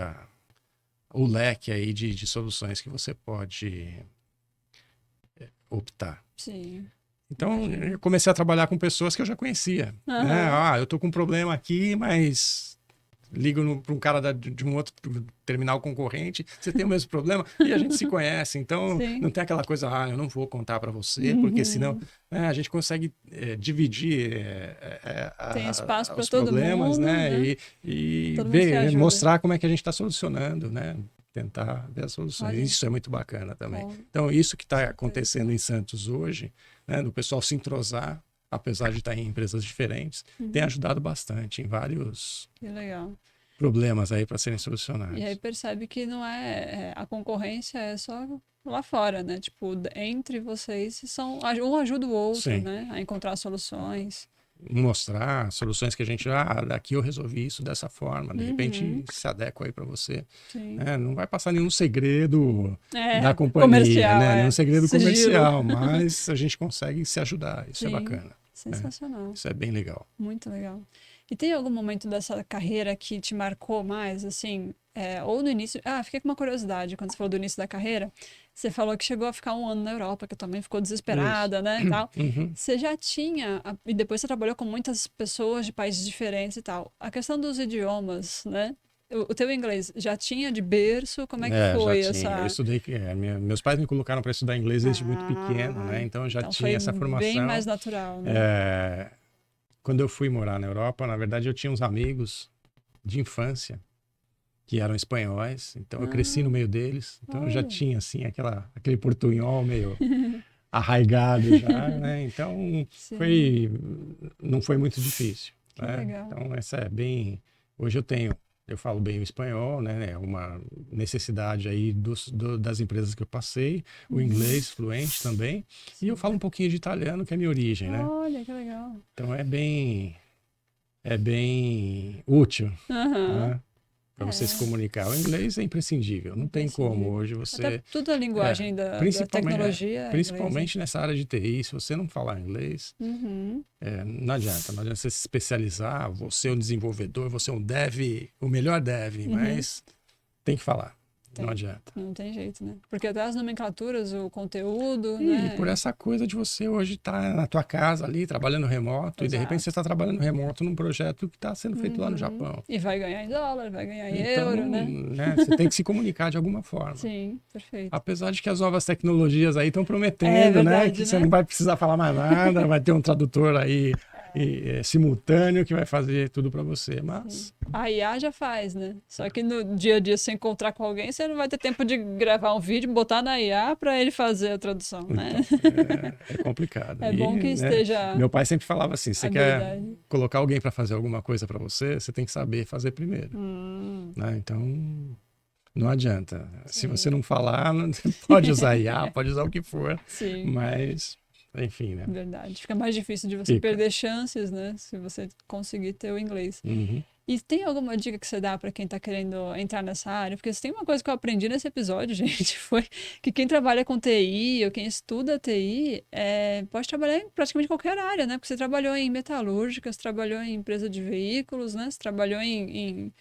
o leque aí de soluções que você pode optar. Sim. Então, eu comecei a trabalhar com pessoas que eu já conhecia. Né? Eu tô com um problema aqui, mas ligo para um cara de um outro terminal concorrente, você tem o mesmo problema, e a gente se conhece. Então, não tem aquela coisa, eu não vou contar para você, porque senão a gente consegue dividir tem espaço para os todo problemas, mundo, né? E mostrar como é que a gente está solucionando, né? Tentar ver as soluções. Olha. Isso é muito bacana também. Então, isso que está acontecendo em Santos hoje, né? Do pessoal se entrosar, apesar de estar em empresas diferentes, tem ajudado bastante em vários problemas aí para serem solucionados. E aí percebe que não a concorrência é só lá fora, né? Tipo, entre vocês, um ajuda o outro, né? A encontrar soluções. Mostrar soluções que a gente, daqui eu resolvi isso dessa forma, de repente se adequa aí para você. Não vai passar nenhum segredo da companhia, comercial, né? Nenhum segredo comercial, mas a gente consegue se ajudar, isso é bacana. Sensacional. Isso é bem legal. Muito legal. E tem algum momento dessa carreira que te marcou mais, assim, ou no início... Ah, fiquei com uma curiosidade, quando você falou do início da carreira, você falou que chegou a ficar 1 ano na Europa, que também ficou Isso. desesperada, né, e tal. Uhum. Você já tinha, e depois você trabalhou com muitas pessoas de países diferentes e tal. A questão dos idiomas, né? O teu inglês já tinha de berço? Como é que Já foi tinha. Eu essa... estudei, meus pais me colocaram para estudar inglês desde muito pequeno, Ah, né? Então eu já então tinha foi essa bem formação. mais natural, né? É, Quando eu fui morar na Europa, na verdade eu tinha uns amigos de infância que eram espanhóis, então eu cresci no Ah, meio deles, então eu já olha. tinha assim aquele portunhol meio arraigado já, né? Então Sim, foi não foi muito difícil, que né? legal. Então essa é bem hoje eu falo bem o espanhol, né? É uma necessidade aí das empresas que eu passei, o Uhum, inglês fluente também, e eu sim. falo um pouquinho de italiano, que é a minha origem, né? Olha, que legal. Então é bem útil, Aham. né? Para você se É, comunicar. O inglês é imprescindível, não tem como imprescindível. hoje Até você toda a é, linguagem da principalmente tecnologia é inglês, né? principalmente nessa área de TI, se você não falar inglês, Uhum, não adianta você se especializar, você é um desenvolvedor, você é um dev, o melhor dev, uhum. mas tem que falar, não Tem. adianta. Não tem jeito, né? Porque até as nomenclaturas, o conteúdo, E por né? essa coisa de você hoje estar na tua casa ali, trabalhando remoto, e de repente você Exato. está trabalhando remoto num projeto que está sendo feito lá no Uhum. Japão. E vai ganhar em dólar, vai ganhar em Então, euro, né? né, você tem que se comunicar de alguma forma. Sim, perfeito. Apesar de que as novas tecnologias aí estão É prometendo, né, que verdade, você né? não vai precisar falar mais nada, vai ter um tradutor aí simultâneo que vai fazer tudo para você. Sim. Mas A IA já faz, né? Só que no dia a dia, se encontrar com alguém, você não vai ter tempo de gravar um vídeo, botar na IA para ele fazer a tradução, né? então é complicado. É E bom que né, esteja meu pai sempre falava assim: a você quer habilidade. colocar alguém para fazer alguma coisa para você, você tem que saber fazer primeiro, Hum, né? Então não adianta. Se você sim. não falar, pode usar IA, pode usar o que for, Sim, mas enfim, né? verdade. Fica mais difícil de você Fica. perder chances, né? Se você conseguir ter o inglês. Uhum. E tem alguma dica que você dá para quem tá querendo entrar nessa área? Porque se tem uma coisa que eu aprendi nesse episódio, gente, foi que quem trabalha com TI ou quem estuda TI pode trabalhar em praticamente qualquer área, né? Porque você trabalhou em metalúrgica, você trabalhou em empresa de veículos, né? Você trabalhou em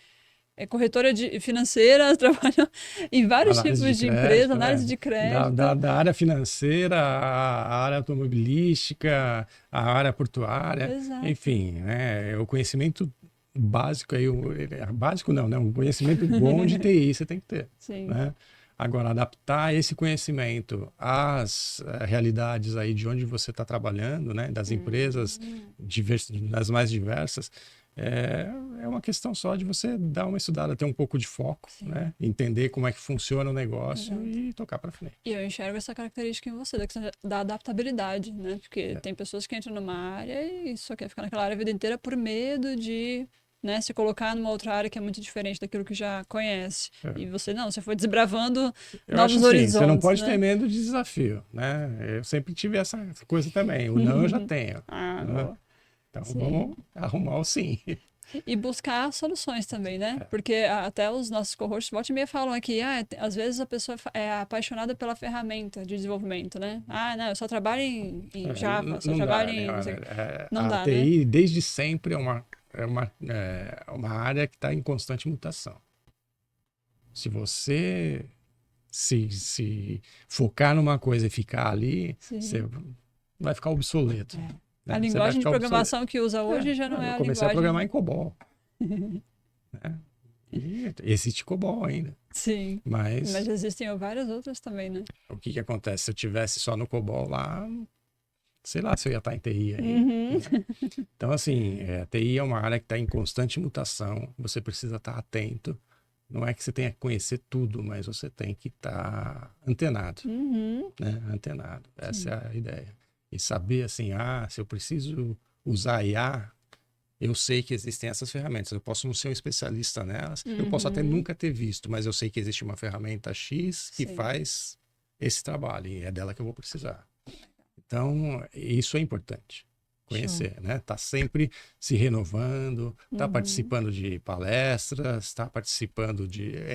corretora financeira, você trabalhou em vários Análise de tipos de empresa, crédito, análise de Da, da, crédito. da área financeira, a área automobilística, a área portuária, Exato. enfim, né? O conhecimento básico aí, básico não, né? Um conhecimento bom de TI você tem que ter, Sim. né? Agora, adaptar esse conhecimento às realidades aí de onde você está trabalhando, né? Das empresas Hum, das mais diversas, é, é uma questão só de você dar uma estudada, ter um pouco de foco, sim. né? Entender como é que funciona o negócio Exato. e tocar para frente. E eu enxergo essa característica em você, da questão da adaptabilidade, né? Porque É, tem pessoas que entram numa área e só quer ficar naquela área a vida inteira por medo de, né, se colocar numa outra área que é muito diferente daquilo que já conhece. E é. você não, você foi desbravando Eu acho novos assim, você não horizontes, pode ter né? medo de desafio, né? Eu sempre tive essa coisa também. O não eu já tenho, Ah, né? boa. Então Sim. vamos arrumar o sim. E buscar soluções também, né? Porque até os nossos co-hosts volta e meia falam aqui, às vezes a pessoa é apaixonada pela ferramenta de desenvolvimento, né? Ah, não, eu só trabalho em Java, só Não trabalho dá, né? em... não sei o Olha, quê. Não a dá, né? TI desde sempre é uma área que está em constante mutação. Se você se focar numa coisa e ficar ali, você Sim. vai ficar obsoleto, É. A né? Você vai linguagem de ficar obsoleto. programação que usa hoje já não é Eu a comecei a programar linguagem. em COBOL, né? E existe COBOL ainda. Sim. Mas Mas existem várias outras também, né? o que que acontece? Se eu tivesse só no COBOL lá, sei lá se eu ia estar em TI ainda, Uhum. né? Então, assim, TI é uma área que está em constante mutação. Você precisa estar atento. Não é que você tenha que conhecer tudo, mas você tem que estar antenado, Uhum. né? Antenado. Essa Sim. é a ideia. E saber assim, se eu preciso usar IA, eu sei que existem essas ferramentas. Eu posso não ser um especialista nelas, eu posso até Uhum. nunca ter visto, mas eu sei que existe uma ferramenta X que Sim. faz esse trabalho e é dela que eu vou precisar. Então, isso é importante. Show. Conhecer, né? Tá sempre se renovando, tá Uhum. participando de palestras, tá participando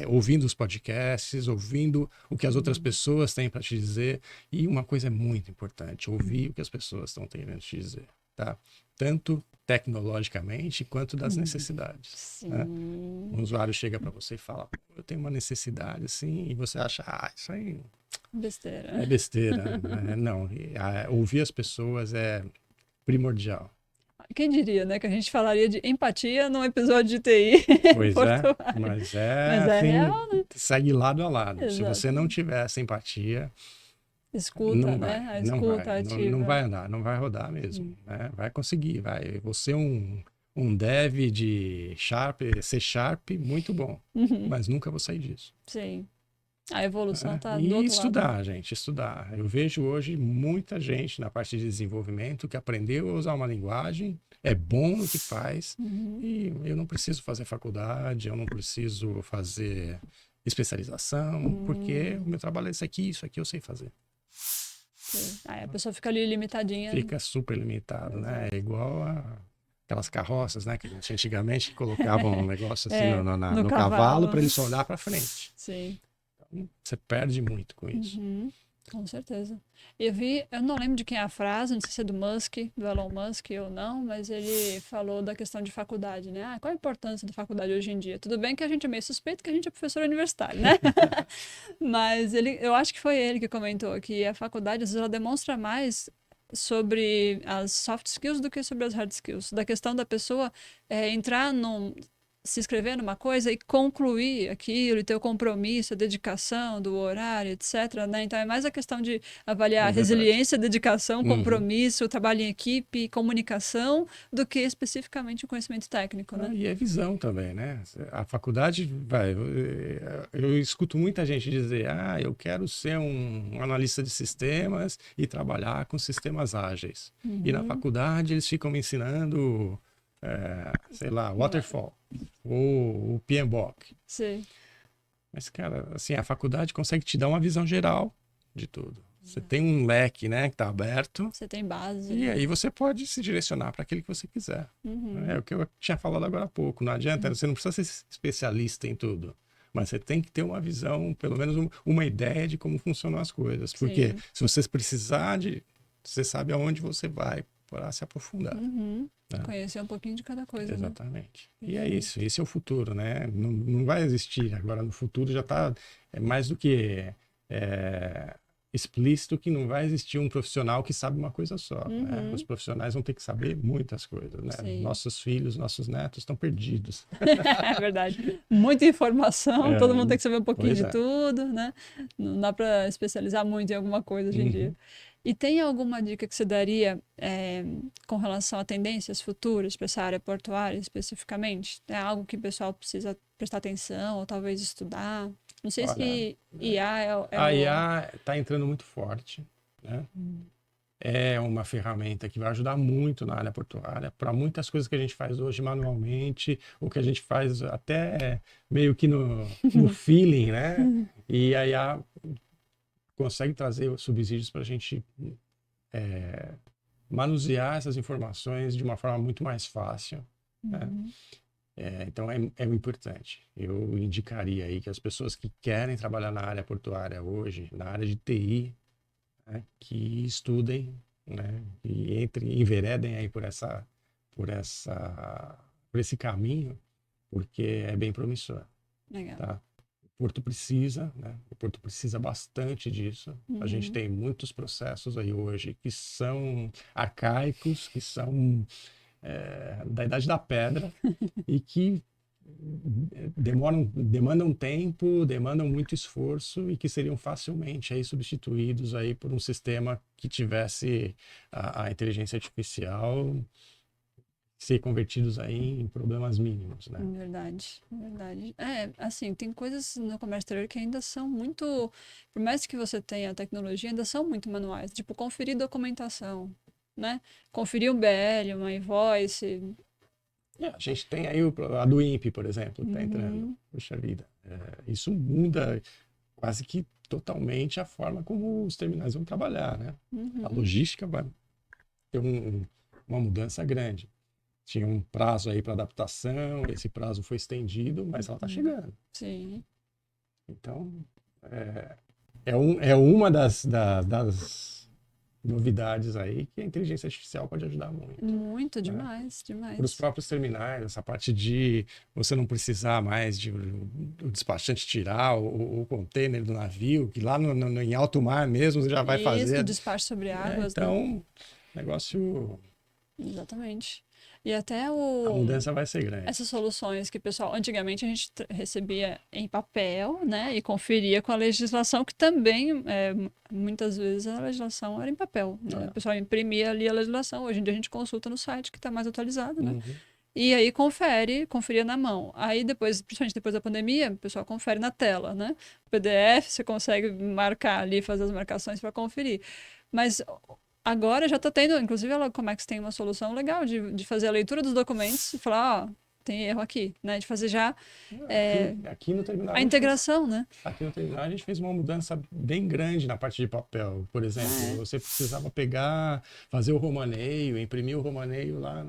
ouvindo os podcasts, ouvindo o que as outras Uhum. pessoas têm para te dizer. E uma coisa é muito importante, ouvir o que as pessoas estão querendo te dizer. tá? Tanto tecnologicamente quanto das necessidades. Sim. Né? Um usuário chega para você e fala, eu tenho uma necessidade assim, e você acha, isso aí Besteira. é besteira. Né? Não, ouvir as pessoas é primordial. Quem diria, né? Que a gente falaria de empatia num episódio de TI em Pois é, Portuário. mas Mas é assim, real, né? segue lado a lado. Se você não Exatamente. tiver essa empatia, Escuta, não né? vai, A não escuta vai, não ativa. vai andar, não vai rodar mesmo, né? Vai conseguir, vai. Você é um dev de Sharp, C Sharp, muito bom, mas nunca vou sair disso. Sim. A evolução Né? tá do E outro lado. estudar, gente, estudar. Eu vejo hoje muita gente na parte de desenvolvimento que aprendeu a usar uma linguagem, é bom no que faz, e eu não preciso fazer faculdade, eu não preciso fazer especialização, porque o meu trabalho é isso aqui eu sei fazer. Sim. Aí a pessoa fica ali limitadinha. Fica super limitado, né? É igual aquelas carroças, né? Que a gente antigamente colocavam um negócio assim no no cavalo para né? ele só olhar para frente. Sim. Então, você perde muito com isso. Com certeza. Eu não lembro de quem é a frase, não sei se é do Musk, do Elon Musk ou não, mas ele falou da questão de faculdade, né? Qual a importância da faculdade hoje em dia? Tudo bem que a gente é meio suspeito que a gente é professor universitário, né? Mas eu acho que foi ele que comentou que a faculdade, às vezes, ela demonstra mais sobre as soft skills do que sobre as hard skills. Da questão da pessoa se inscrever numa coisa e concluir aquilo, e ter o compromisso, a dedicação do horário, etc. Né? Então é mais a questão de avaliar É verdade. resiliência, dedicação, Uhum. compromisso, trabalho em equipe, comunicação, do que especificamente o conhecimento técnico, né? E é visão também, né? A faculdade vai. Eu escuto muita gente dizer: eu quero ser um analista de sistemas e trabalhar com sistemas ágeis. E na faculdade eles ficam me ensinando, sei lá, waterfall ou o PMBOK. Sim. Mas, cara, assim, a faculdade consegue te dar uma visão geral de tudo. Você tem um leque, né, que está aberto. Você tem base. E aí você pode se direcionar para aquele que você quiser. É o que eu tinha falado agora há pouco. Não adianta, você não precisa ser especialista em tudo. Mas você tem que ter uma visão, pelo menos uma ideia de como funcionam as coisas. Porque se você precisar você sabe aonde você vai para se aprofundar. Né? Conhecer um pouquinho de cada coisa, Exatamente. Né? E é isso, esse é o futuro, né? Não vai existir. Agora, no futuro já está mais do que explícito que não vai existir um profissional que sabe uma coisa só. Né? Os profissionais vão ter que saber muitas coisas. Né? Nossos filhos, nossos netos estão perdidos. É verdade. Muita informação, todo mundo tem que saber um pouquinho de tudo, né? Não dá para especializar muito em alguma coisa hoje em dia. E tem alguma dica que você daria com relação a tendências futuras para essa área portuária especificamente? É algo que o pessoal precisa prestar atenção ou talvez estudar? Não sei se IA A IA está entrando muito forte, né? É uma ferramenta que vai ajudar muito na área portuária para muitas coisas que a gente faz hoje manualmente, ou que a gente faz até meio que no feeling, né? E a IA consegue trazer subsídios para a gente manusear essas informações de uma forma muito mais fácil. Né? Então é importante. Eu indicaria aí que as pessoas que querem trabalhar na área portuária hoje, na área de TI, né, que estudem, né, e enveredem aí por esse caminho, porque é bem promissor. Legal. Tá? O Porto precisa, né? O Porto precisa bastante disso. A gente tem muitos processos aí hoje que são arcaicos, que são da Idade da Pedra e que demandam tempo, demandam muito esforço e que seriam facilmente aí substituídos aí por um sistema que tivesse a inteligência artificial ser convertidos aí em problemas mínimos, né? Verdade, verdade. Assim, tem coisas no comércio exterior que ainda são muito, por mais que você tenha tecnologia, ainda são muito manuais. Tipo, conferir documentação, né? Conferir um BL, uma invoice. A gente tem aí a do INPE, por exemplo, que está entrando. Puxa vida. Isso muda quase que totalmente a forma como os terminais vão trabalhar, né? A logística vai ter uma mudança grande. Tinha um prazo aí para adaptação, esse prazo foi estendido, mas ela está chegando. Sim. Então, é uma das novidades aí que a inteligência artificial pode ajudar muito. Muito, demais, demais. Para os próprios terminais, essa parte de você não precisar mais de o despachante tirar o container do navio, que lá em alto mar mesmo você já vai Isso, fazer. despacho sobre águas, né? Então, negócio, Exatamente. E até a o... mudança vai ser grande. Essas soluções que, pessoal, antigamente a gente recebia em papel, né, e conferia com a legislação, que também, muitas vezes, a legislação era em papel, né? O pessoal imprimia ali a legislação. Hoje em dia a gente consulta no site, que está mais atualizado, né? Uhum. E aí conferia na mão. Aí depois, principalmente depois da pandemia, o pessoal confere na tela, né? O PDF, você consegue marcar ali, fazer as marcações para conferir. Mas agora já está tendo, inclusive a Comex tem uma solução legal de fazer a leitura dos documentos e falar, ó, tem erro aqui, né? De fazer já Aqui no terminal, a integração, né? aqui no terminal a gente fez uma mudança bem grande na parte de papel. Por exemplo, você precisava fazer o romaneio, imprimir o romaneio lá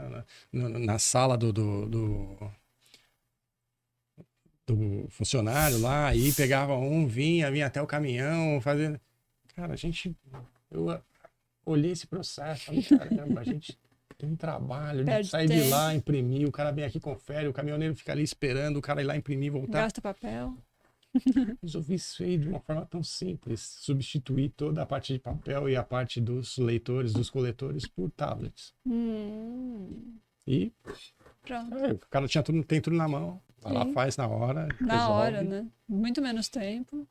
na sala do funcionário lá, aí pegava vinha até o caminhão, fazendo. Cara, eu olhei esse processo, falei, caramba, a gente tem um trabalho de sair de lá, imprimir, o cara vem aqui, confere, o caminhoneiro fica ali esperando, o cara ir lá imprimir, voltar. Gasta papel. Resolvi isso aí de uma forma tão simples, substituir toda a parte de papel e a parte dos leitores, dos coletores por tablets. E pronto. O cara tem tudo na mão, vai lá, faz na hora, na hora, né? Muito menos tempo.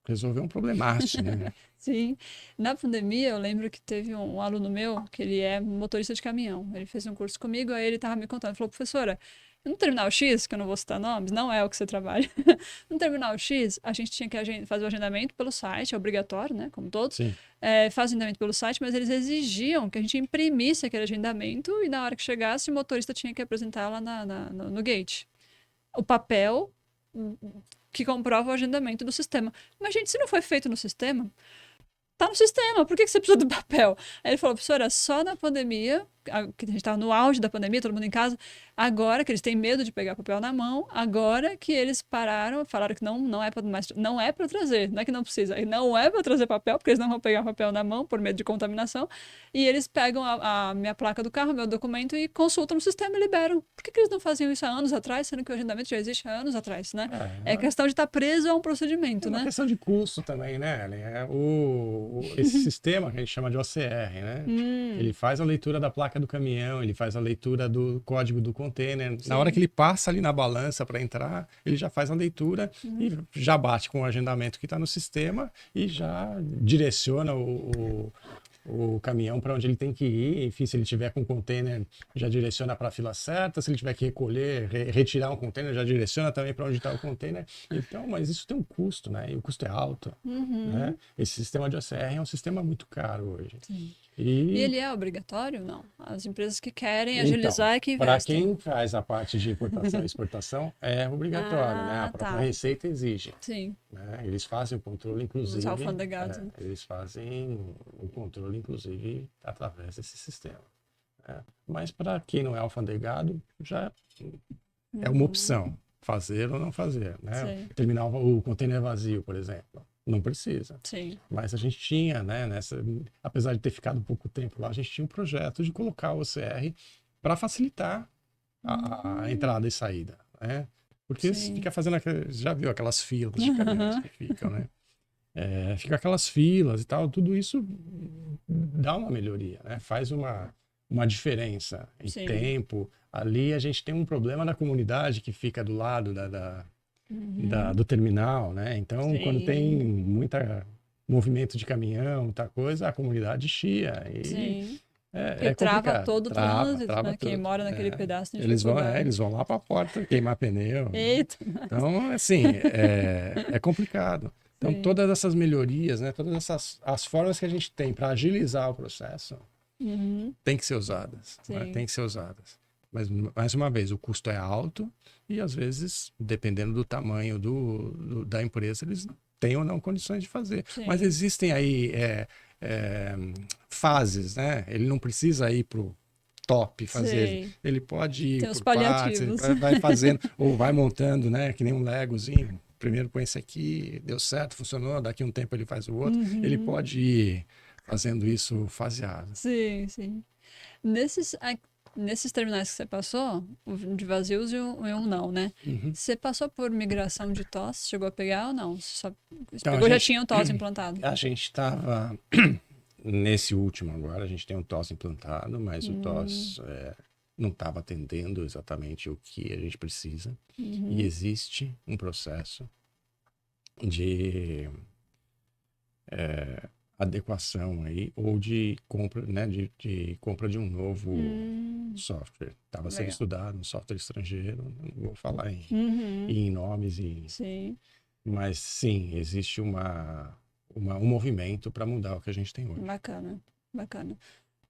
Resolveu um problemaço, né? Sim. Na pandemia, eu lembro que teve um aluno meu, que ele é motorista de caminhão. Ele fez um curso comigo, aí ele tava me contando. Ele falou, professora, no terminal X, que eu não vou citar nomes, não é o que você trabalha. No terminal X, a gente tinha que fazer o agendamento pelo site, é obrigatório, né? Como todos. Sim. Faz o agendamento pelo site, mas eles exigiam que a gente imprimisse aquele agendamento e na hora que chegasse, o motorista tinha que apresentar lá no gate. O papel que comprova o agendamento do sistema. Mas, gente, se não foi feito no sistema, tá no sistema, por que você precisa do papel? Aí ele falou, professora, só na pandemia, que a gente estava no auge da pandemia, todo mundo em casa, agora que eles têm medo de pegar papel na mão, agora que eles falaram que não é para trazer, não é que não precisa, não é para trazer papel, porque eles não vão pegar papel na mão por medo de contaminação, e eles pegam a minha placa do carro, meu documento e consultam no sistema e liberam. Por que eles não faziam isso há anos atrás, sendo que o agendamento já existe há anos atrás, né? É questão de estar preso a um procedimento, né? É uma questão de custo também, né, Ellen? Esse sistema que a gente chama de OCR, né? Ele faz a leitura da placa do caminhão, ele faz a leitura do código do container. Sim. Na hora que ele passa ali na balança para entrar, ele já faz a leitura e já bate com o agendamento que está no sistema e já direciona o caminhão para onde ele tem que ir. Enfim, se ele tiver com o container, já direciona para a fila certa. Se ele tiver que recolher, retirar um container, já direciona também para onde está o container. Então, mas isso tem um custo, né? E o custo é alto. Né? Esse sistema de OCR é um sistema muito caro hoje. Sim. E ele é obrigatório? Não. As empresas que querem agilizar é que investem. Para quem faz a parte de importação e exportação, é obrigatório, né? A própria Receita exige. Sim. Né? Eles fazem o controle, inclusive. Os alfandegados. Eles fazem o controle, inclusive, através desse sistema. Né? Mas para quem não é alfandegado, já é uma opção. Fazer ou não fazer. Né? Terminar o container vazio, por exemplo. Não precisa. Sim. Mas a gente tinha, né, apesar de ter ficado pouco tempo lá, a gente tinha um projeto de colocar o OCR para facilitar a entrada e saída, né? Porque fica fazendo já viu aquelas filas de caminhões que ficam, né? Fica aquelas filas e tal, tudo isso dá uma melhoria, né? Faz uma diferença em tempo. Ali a gente tem um problema na comunidade que fica do lado do terminal, né? Então, quando tem muita movimento de caminhão, muita coisa, a comunidade chia. E trava todo o trânsito, trava né? Quem mora naquele pedaço de eles vão lá para a porta queimar pneu. Eita! Então, assim, é complicado. Então, todas essas melhorias, né? Todas as formas que a gente tem para agilizar o processo tem que ser usadas. Né? Tem que ser usadas. Mas, mais uma vez, o custo é alto e, às vezes, dependendo do tamanho da empresa, eles têm ou não condições de fazer. Sim. Mas existem aí fases, né? Ele não precisa ir para o top fazer. Ele pode ir por partes, ele vai fazendo ou vai montando, né? Que nem um Legozinho. Primeiro põe esse aqui, deu certo, funcionou, daqui a um tempo ele faz o outro. Ele pode ir fazendo isso faseado. Sim, sim. Nesses terminais que você passou, o de vazios e um não, né? Uhum. Você passou por migração de TOS? Chegou a pegar ou não? Você só Então, pegou, já tinha o TOS implantado? a gente estava, nesse último agora, a gente tem um TOS implantado, mas o TOS não estava atendendo exatamente o que a gente precisa. E existe um processo de adequação aí, ou de compra, né, de compra de um novo software. Estava sendo Legal. estudado um software estrangeiro, não vou falar em, Uhum. em nomes, Sim, mas sim, existe um movimento para mudar o que a gente tem hoje. bacana, bacana.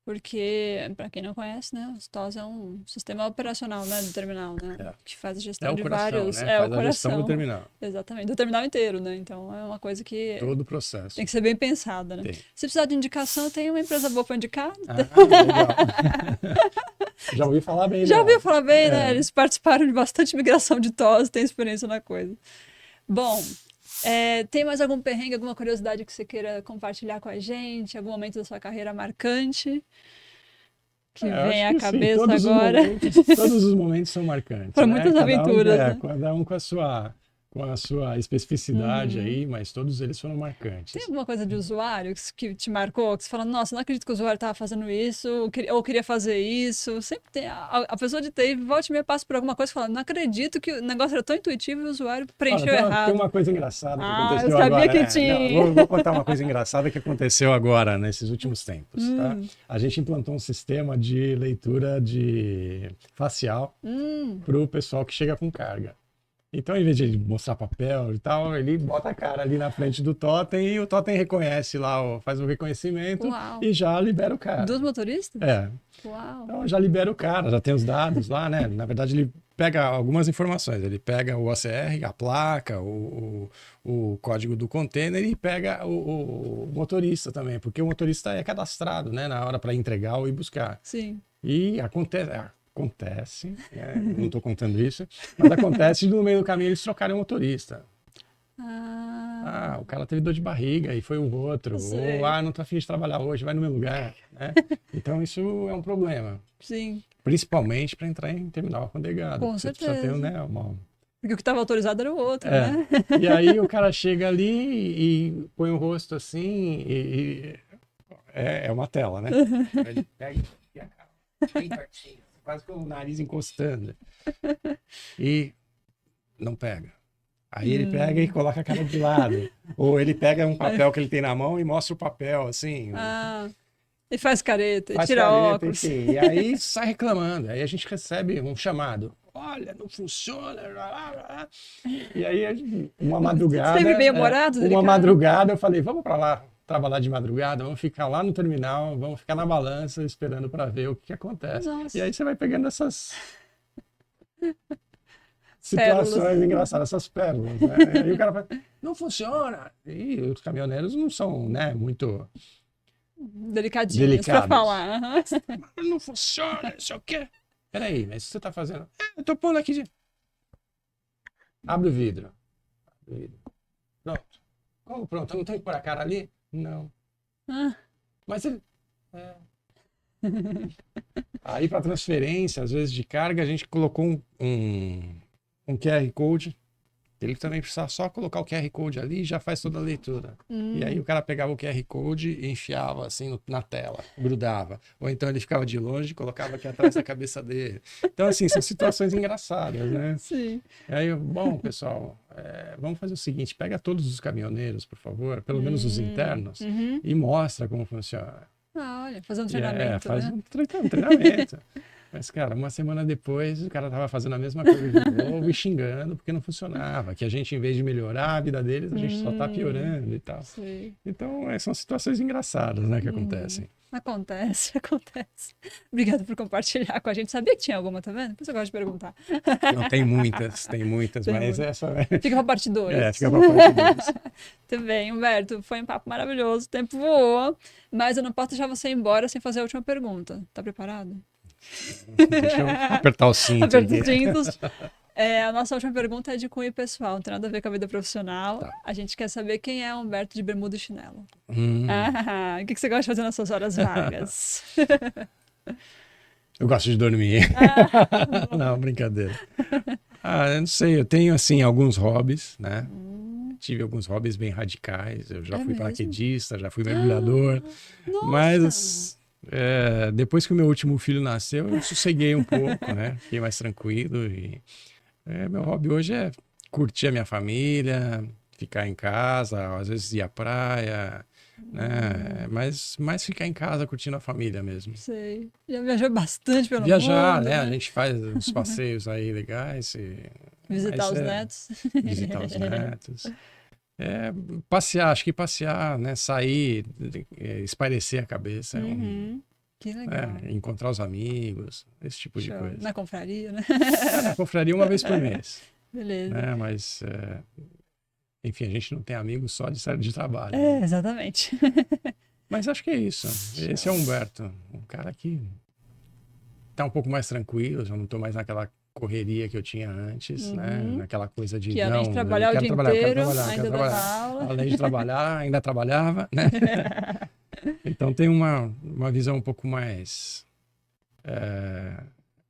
Porque, para quem não conhece, né, o TOS é um sistema operacional, né, do terminal, né, que faz a É gestão o de coração, vários... né? É o Faz a gestão do coração, terminal. exatamente, do terminal inteiro, né? Então é uma coisa que Todo o processo. tem que ser bem pensada, né? Tem. Se precisar de indicação, tem uma empresa boa para indicar. Legal. Já ouvi falar bem, Já né? ouviu falar bem, né? Eles participaram de bastante migração de TOS, têm experiência na coisa. Bom, tem mais algum perrengue, alguma curiosidade que você queira compartilhar com a gente? Algum momento da sua carreira marcante? Que Eu vem acho à que sim, cabeça agora? todos os momentos são marcantes, Foram né? muitas aventuras, né? Cada um com a sua especificidade aí, mas todos eles foram Tem marcantes. alguma coisa de usuário que te marcou? Que você fala, nossa, não acredito que o usuário estava fazendo isso, ou queria fazer isso. Sempre tem. A pessoa de TI volta e meia passa por alguma coisa e fala, não acredito que o negócio era tão intuitivo e o usuário Olha, preencheu tem errado. uma coisa engraçada que Eu aconteceu sabia agora, que né? tinha. Não, vou contar uma coisa engraçada que aconteceu agora, nesses últimos tempos, tá? A gente implantou um sistema de leitura de facial para o pessoal que chega com carga. Então, em vez de ele mostrar papel e tal, ele bota a cara ali na frente do totem e o totem reconhece lá, faz o reconhecimento Uau. e já libera o cara. Dos motoristas? É. Uau. Então, já libera o cara, já tem os dados lá, né? Na verdade, ele pega algumas informações. Ele pega o OCR, a placa, o código do container e pega o motorista também, porque o motorista é cadastrado, né? Na hora para entregar ou ir buscar. Sim. E acontece, né? Não estou contando isso, mas acontece no meio do caminho eles trocarem o motorista. O cara teve dor de barriga e foi o outro. Ou, não tô afim de trabalhar hoje, vai no meu lugar. Né? Então isso é um problema. Sim. Principalmente para entrar em terminal alfandegado. Com Você certeza. precisa ter, né, Porque o que estava autorizado era o outro, né? E aí o cara chega ali e põe o rosto assim é uma tela, né? Ele pega e a cara bem pertinho, quase com o nariz encostando. E não pega. Aí ele pega e coloca a cara de lado. Ou ele pega um papel que ele tem na mão e mostra o papel, assim. E faz careta, Faz tira careta, óculos. enfim. E aí sai reclamando. Aí a gente recebe um chamado. Olha, não funciona. E aí, uma madrugada. Sempre bem-humorado, uma madrugada, eu falei, vamos para lá trabalhar de madrugada, vamos ficar lá no terminal, vamos ficar na balança esperando para ver o que acontece. Nossa. E aí você vai pegando essas situações engraçadas, essas pérolas. Né? E aí o cara fala, não funciona. E os caminhoneiros não são, né, muito delicadinhos para falar. Não funciona, isso é o quê? Peraí, mas você tá fazendo? Eu tô pondo aqui de... Abre o vidro. Pronto. Como pronto? Eu não tenho que pôr a cara ali? Não. Mas ele... Aí para transferência, às vezes de carga, a gente colocou um QR Code. Ele também precisava só colocar o QR Code ali e já faz toda a leitura. E aí o cara pegava o QR Code e enfiava assim na tela, grudava. Ou então ele ficava de longe e colocava aqui atrás da cabeça dele. Então, assim, são situações engraçadas, né? Sim. E aí, bom, pessoal, vamos fazer o seguinte, pega todos os caminhoneiros, por favor, pelo menos os internos, e mostra como funciona. Olha, fazer um treinamento, faz né? um treinamento. Mas, cara, uma semana depois, o cara tava fazendo a mesma coisa de novo e xingando porque não funcionava. Que a gente, em vez de melhorar a vida deles, a gente só tá piorando e tal. Sim. Então, são situações engraçadas, né, que acontecem. Acontece. Obrigada por compartilhar com a gente. Sabia que tinha alguma, tá vendo? Por isso eu gosto de perguntar. Não, tem muitas, mas essa... Fica pra parte 2. Fica pra parte 2. Tudo bem, Humberto. Foi um papo maravilhoso. O tempo voou. Mas eu não posso deixar você ir embora sem fazer a última pergunta. Tá preparado? Deixa eu apertar o cinto. Aperta os cintos. A nossa última pergunta é de cunho pessoal, não tem nada a ver com a vida profissional. Tá. A gente quer saber quem é Humberto de bermuda e chinelo. Hum, O que você gosta de fazer nas suas horas vagas? eu gosto de dormir. Não, brincadeira. Eu não sei, eu tenho, assim, alguns hobbies, né? Tive alguns hobbies bem radicais. Eu já É fui mesmo? paraquedista, já fui mergulhador. Nossa! Mas depois que o meu último filho nasceu, eu sosseguei um pouco, né? Fiquei mais tranquilo. Meu hobby hoje é curtir a minha família, ficar em casa, às vezes ir à praia, né? Mas mais ficar em casa curtindo a família mesmo. Sei. Já viajou bastante pelo Viajar, mundo, né? A né? gente faz uns passeios aí legais, Visitar mas os netos. visitar os netos. Passear, acho que passear, né? Sair, espairecer a cabeça, Uhum. Que legal. encontrar os amigos, esse tipo de Show. coisa. Na confraria, né? Na confraria uma vez por mês, Beleza. né? Mas, enfim, a gente não tem amigos só de sair de trabalho. Exatamente. Mas acho que é isso. Esse é o Humberto, um cara que tá um pouco mais tranquilo, já não tô mais naquela correria que eu tinha antes, né? Naquela coisa de, Que além de não, eu trabalhar o quero dia trabalhar, eu quero inteiro, trabalhar, eu quero ainda dava trabalhar. aula. Além de trabalhar, ainda trabalhava, né? Então tem uma visão um pouco mais...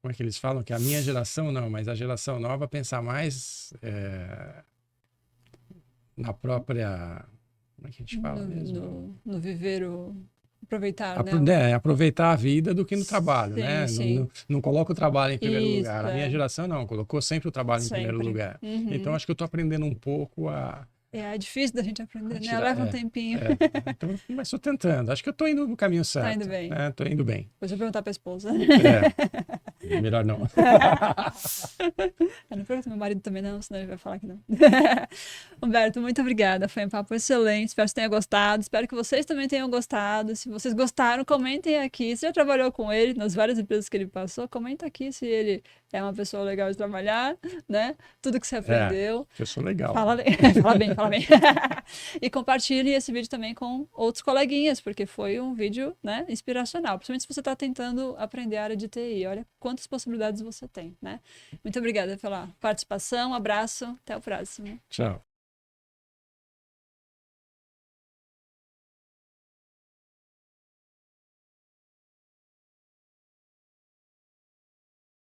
como é que eles falam? Que a minha geração não, mas a geração nova pensa mais na própria... Como é que a gente fala mesmo? No viver, aproveitar, né? Aproveitar a vida do que no trabalho, Sim, né? sim. Não coloca o trabalho em primeiro Isso, lugar. A minha geração não, colocou sempre o trabalho em primeiro sempre. lugar. Uhum. Então acho que eu estou aprendendo um pouco É difícil da gente aprender, né? tirar. Leva um tempinho. Então, mas estou tentando. Acho que eu estou indo no caminho certo. Tá indo bem. Né? Estou indo bem. Depois eu vou perguntar pra esposa. Melhor não. Eu não pergunto meu marido também não, senão ele vai falar que não. Humberto, muito obrigada. Foi um papo excelente. Espero que você tenha gostado. Espero que vocês também tenham gostado. Se vocês gostaram, comentem aqui. Você já trabalhou com ele nas várias empresas que ele passou? Comenta aqui se ele é uma pessoa legal de trabalhar, né? Tudo que você aprendeu. Eu sou legal. Fala bem, fala bem. E compartilhe esse vídeo também com outros coleguinhas, porque foi um vídeo, né, inspiracional. Principalmente se você está tentando aprender a área de TI. Olha quantas possibilidades você tem, né? Muito obrigada pela participação. Um abraço. Até o próximo. Tchau.